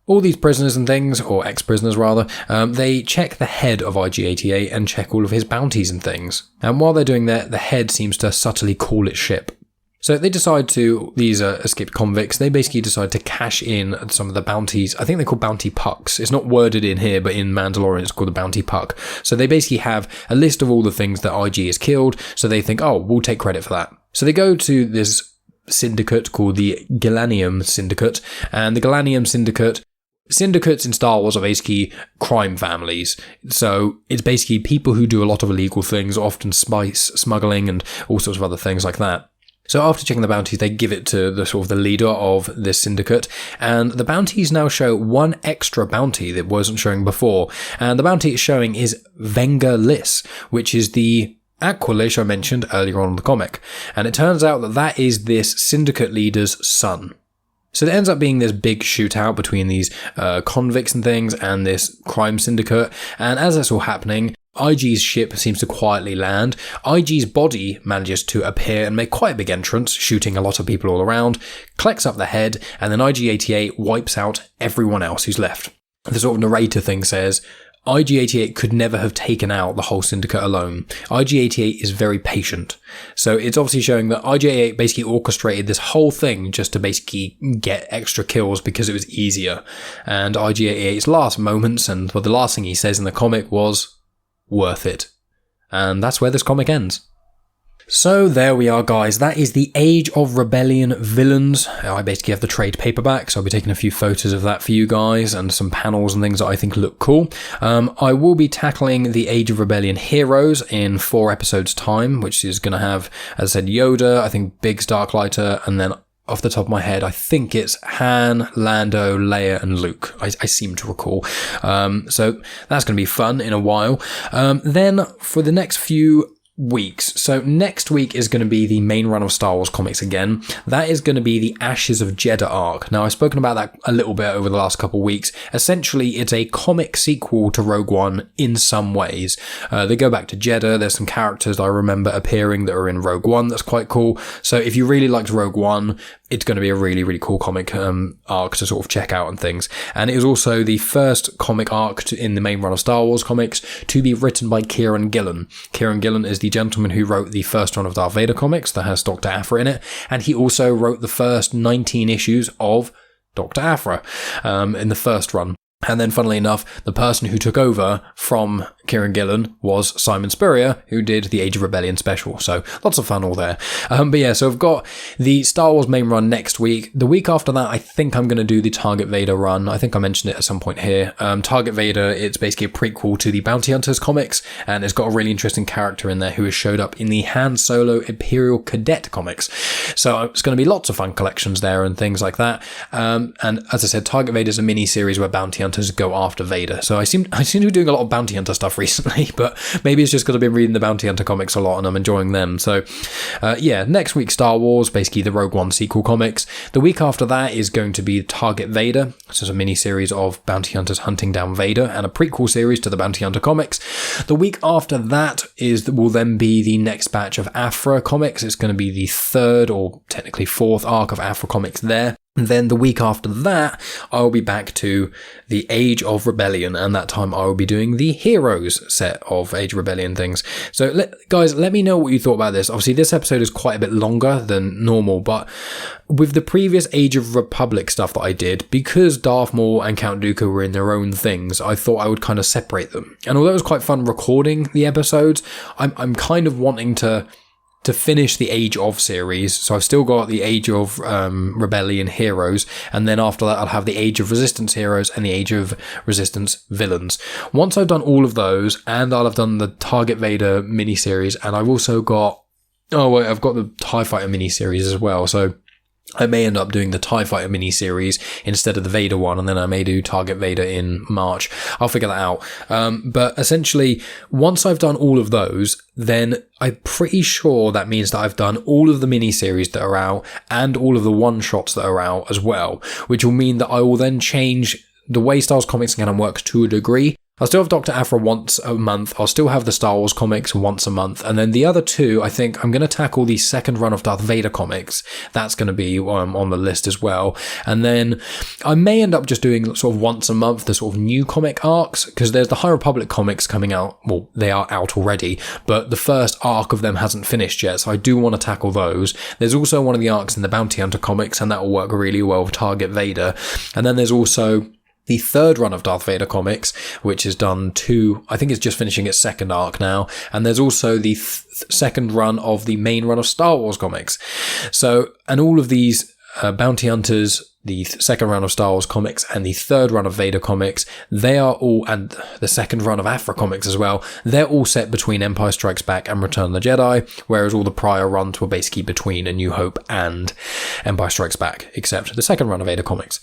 All these prisoners and things, or ex-prisoners rather, they check the head of IG-88 and check all of his bounties and things. And while they're doing that, the head seems to subtly call its ship. So they decide to, these escaped convicts, they basically decide to cash in some of the bounties. I think they're called bounty pucks. It's not worded in here, but in Mandalorian it's called the bounty puck. So they basically have a list of all the things that IG has killed, so they think, oh, we'll take credit for that. So they go to this syndicate called the Gellanium Syndicate, and the Gellanium Syndicate, syndicates in Star Wars are basically crime families. So it's basically people who do a lot of illegal things, often spice, smuggling, and all sorts of other things like that. So after checking the bounties, they give it to the sort of the leader of this syndicate, and the bounties now show one extra bounty that wasn't showing before, and the bounty it's showing is Venga Liss, which is the Aqualish I mentioned earlier on in the comic, and it turns out that that is this syndicate leader's son. So there ends up being this big shootout between these convicts and things and this crime syndicate, and as that's all happening, IG's ship seems to quietly land. IG's body manages to appear and make quite a big entrance, shooting a lot of people all around, collects up the head, and then IG-88 wipes out everyone else who's left. The sort of narrator thing says, IG-88 could never have taken out the whole syndicate alone. IG-88 is very patient. So it's obviously showing that IG-88 basically orchestrated this whole thing just to basically get extra kills because it was easier. And IG-88's last moments, and the last thing he says in the comic was, worth it. And that's where this comic ends. So there we are, guys. That is the Age of Rebellion villains. I basically have the trade paperback, so I'll be taking a few photos of that for you guys and some panels and things that I think look cool. I will be tackling the Age of Rebellion heroes in 4 episodes time, which is going to have, as I said, Yoda, I think Biggs Darklighter, and then off the top of my head, I think it's Han, Lando, Leia, and Luke. I seem to recall. So that's going to be fun in a while. Then for the next few weeks. So next week is going to be the main run of Star Wars comics again. That is going to be the Ashes of Jeddah arc. Now, I've spoken about that a little bit over the last couple of weeks. Essentially, it's a comic sequel to Rogue One in some ways. They go back to Jeddah. There's some characters that I remember appearing that are in Rogue One. That's quite cool. So if you really liked Rogue One, it's going to be a really, really cool comic arc to sort of check out and things. And it was also the first comic arc in the main run of Star Wars comics to be written by Kieran Gillen. Kieran Gillen is the gentleman who wrote the first run of Darth Vader comics that has Dr. Aphra in it. And he also wrote the first 19 issues of Dr. Aphra in the first run. And then, funnily enough, the person who took over from Kieran Gillen was Simon Spurrier, who did the Age of Rebellion special. So lots of fun all there. But yeah, so I've got the Star Wars main run next week. The week after that, I think I'm going to do the Target Vader run. I think I mentioned it at some point here. Target Vader, it's basically a prequel to the Bounty Hunters comics, and it's got a really interesting character in there who has showed up in the Han Solo Imperial Cadet comics. So it's going to be lots of fun collections there and things like that. And as I said, Target Vader is a mini-series where Bounty Hunters go after Vader. So I seem to be doing a lot of Bounty Hunter stuff recently, but maybe it's just because I've been reading the Bounty Hunter comics a lot and I'm enjoying them. So yeah, next week Star Wars, basically the Rogue One sequel comics. The week after that is going to be Target Vader. So it's a mini-series of Bounty Hunters hunting down Vader and a prequel series to the Bounty Hunter comics. The week after that will then be the next batch of Aphra comics. It's going to be the third or technically fourth arc of Aphra comics there. Then the week after that, I will be back to the Age of Rebellion, and that time I will be doing the Heroes set of Age of Rebellion things. So guys, let me know what you thought about this. Obviously, this episode is quite a bit longer than normal, but with the previous Age of Republic stuff that I did, because Darth Maul and Count Dooku were in their own things, I thought I would kind of separate them. And although it was quite fun recording the episodes, I'm kind of wanting to finish the Age of series. So I've still got the Age of Rebellion heroes, and then after that I'll have the Age of Resistance heroes and the Age of Resistance villains. Once I've done all of those, and I'll have done the Target Vader miniseries, and I've also got I've got the TIE Fighter miniseries as well, so I may end up doing the TIE Fighter mini-series instead of the Vader one, and then I may do Target Vader in March. I'll figure that out. But essentially, once I've done all of those, then I'm pretty sure that means that I've done all of the mini-series that are out and all of the one-shots that are out as well, which will mean that I will then change the way Star Wars Comics Canon works to a degree. I'll still have Dr. Aphra once a month, I'll still have the Star Wars comics once a month, and then the other two, I think I'm going to tackle the second run of Darth Vader comics. That's going to be on the list as well. And then I may end up just doing sort of once a month the sort of new comic arcs, because there's the High Republic comics coming out. Well, they are out already, but the first arc of them hasn't finished yet, so I do want to tackle those. There's also one of the arcs in the Bounty Hunter comics, and that will work really well with Target Vader. And then there's also the third run of Darth Vader comics, which is done I think it's just finishing its second arc now. And there's also the second run of the main run of Star Wars comics. So, and all of these Bounty Hunters, the second run of Star Wars comics, and the third run of Vader comics, they are all, and the second run of Aphra comics as well, they're all set between Empire Strikes Back and Return of the Jedi, whereas all the prior runs were basically between A New Hope and Empire Strikes Back, except the second run of Vader comics.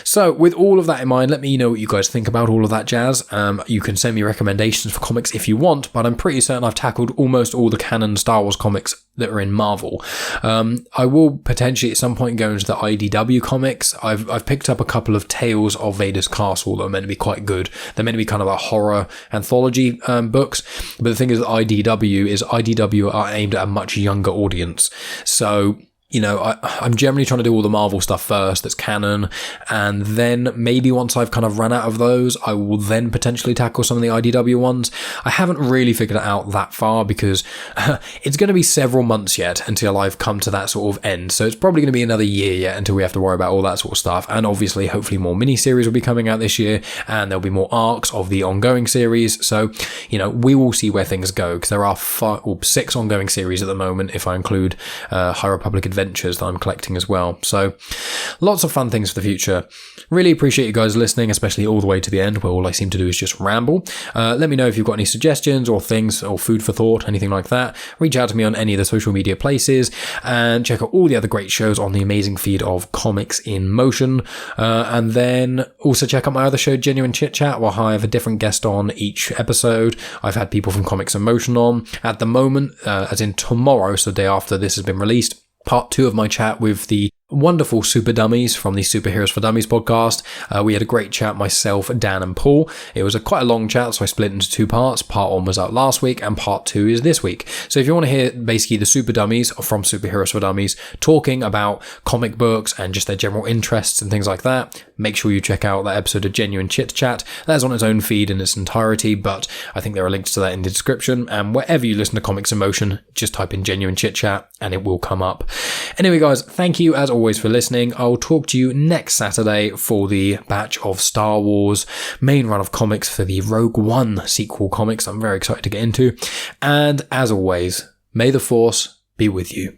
So with all of that in mind, let me know what you guys think about all of that jazz. You can send me recommendations for comics if you want, but I'm pretty certain I've tackled almost all the canon Star Wars comics that are in Marvel. I will potentially at some point go into the IDW comics. I've picked up a couple of Tales of Vader's Castle that are meant to be quite good. They're meant to be kind of a horror anthology books, but the thing is that IDW are aimed at a much younger audience. So, you know, I'm generally trying to do all the Marvel stuff first that's canon, and then maybe once I've kind of run out of those, I will then potentially tackle some of the IDW ones. I haven't really figured it out that far because it's going to be several months yet until I've come to that sort of end. So it's probably going to be another year yet until we have to worry about all that sort of stuff. And obviously, hopefully more mini-series will be coming out this year, and there'll be more arcs of the ongoing series. So, you know, we will see where things go, because there are 6 ongoing series at the moment, if I include High Republic Adventures that I'm collecting as well. So lots of fun things for the future. Really appreciate you guys listening, especially all the way to the end, where all I seem to do is just ramble. Let me know if you've got any suggestions or things or food for thought, anything like that. Reach out to me on any of the social media places, and check out all the other great shows on the amazing feed of Comics in Motion. And then also check out my other show, Genuine Chit-Chat, where I have a different guest on each episode. I've had people from Comics in Motion on. At the moment, as in tomorrow, so the day after this has been released, part 2 of my chat with the wonderful Super Dummies from the Superheroes for Dummies podcast. We had a great chat, myself, Dan and Paul. It was quite a long chat, so I split into 2 parts. Part 1 was out last week, and part 2 is this week. So if you want to hear basically the Super Dummies from Superheroes for Dummies talking about comic books and just their general interests and things like that, make sure you check out that episode of Genuine Chit-Chat. That's on its own feed in its entirety, but I think there are links to that in the description. And wherever you listen to Comics in Motion, just type in Genuine Chit-Chat and it will come up. Anyway guys, thank you as always for listening. I'll talk to you next Saturday for the batch of Star Wars main run of comics for the Rogue One sequel comics I'm very excited to get into. And as always, may the Force be with you.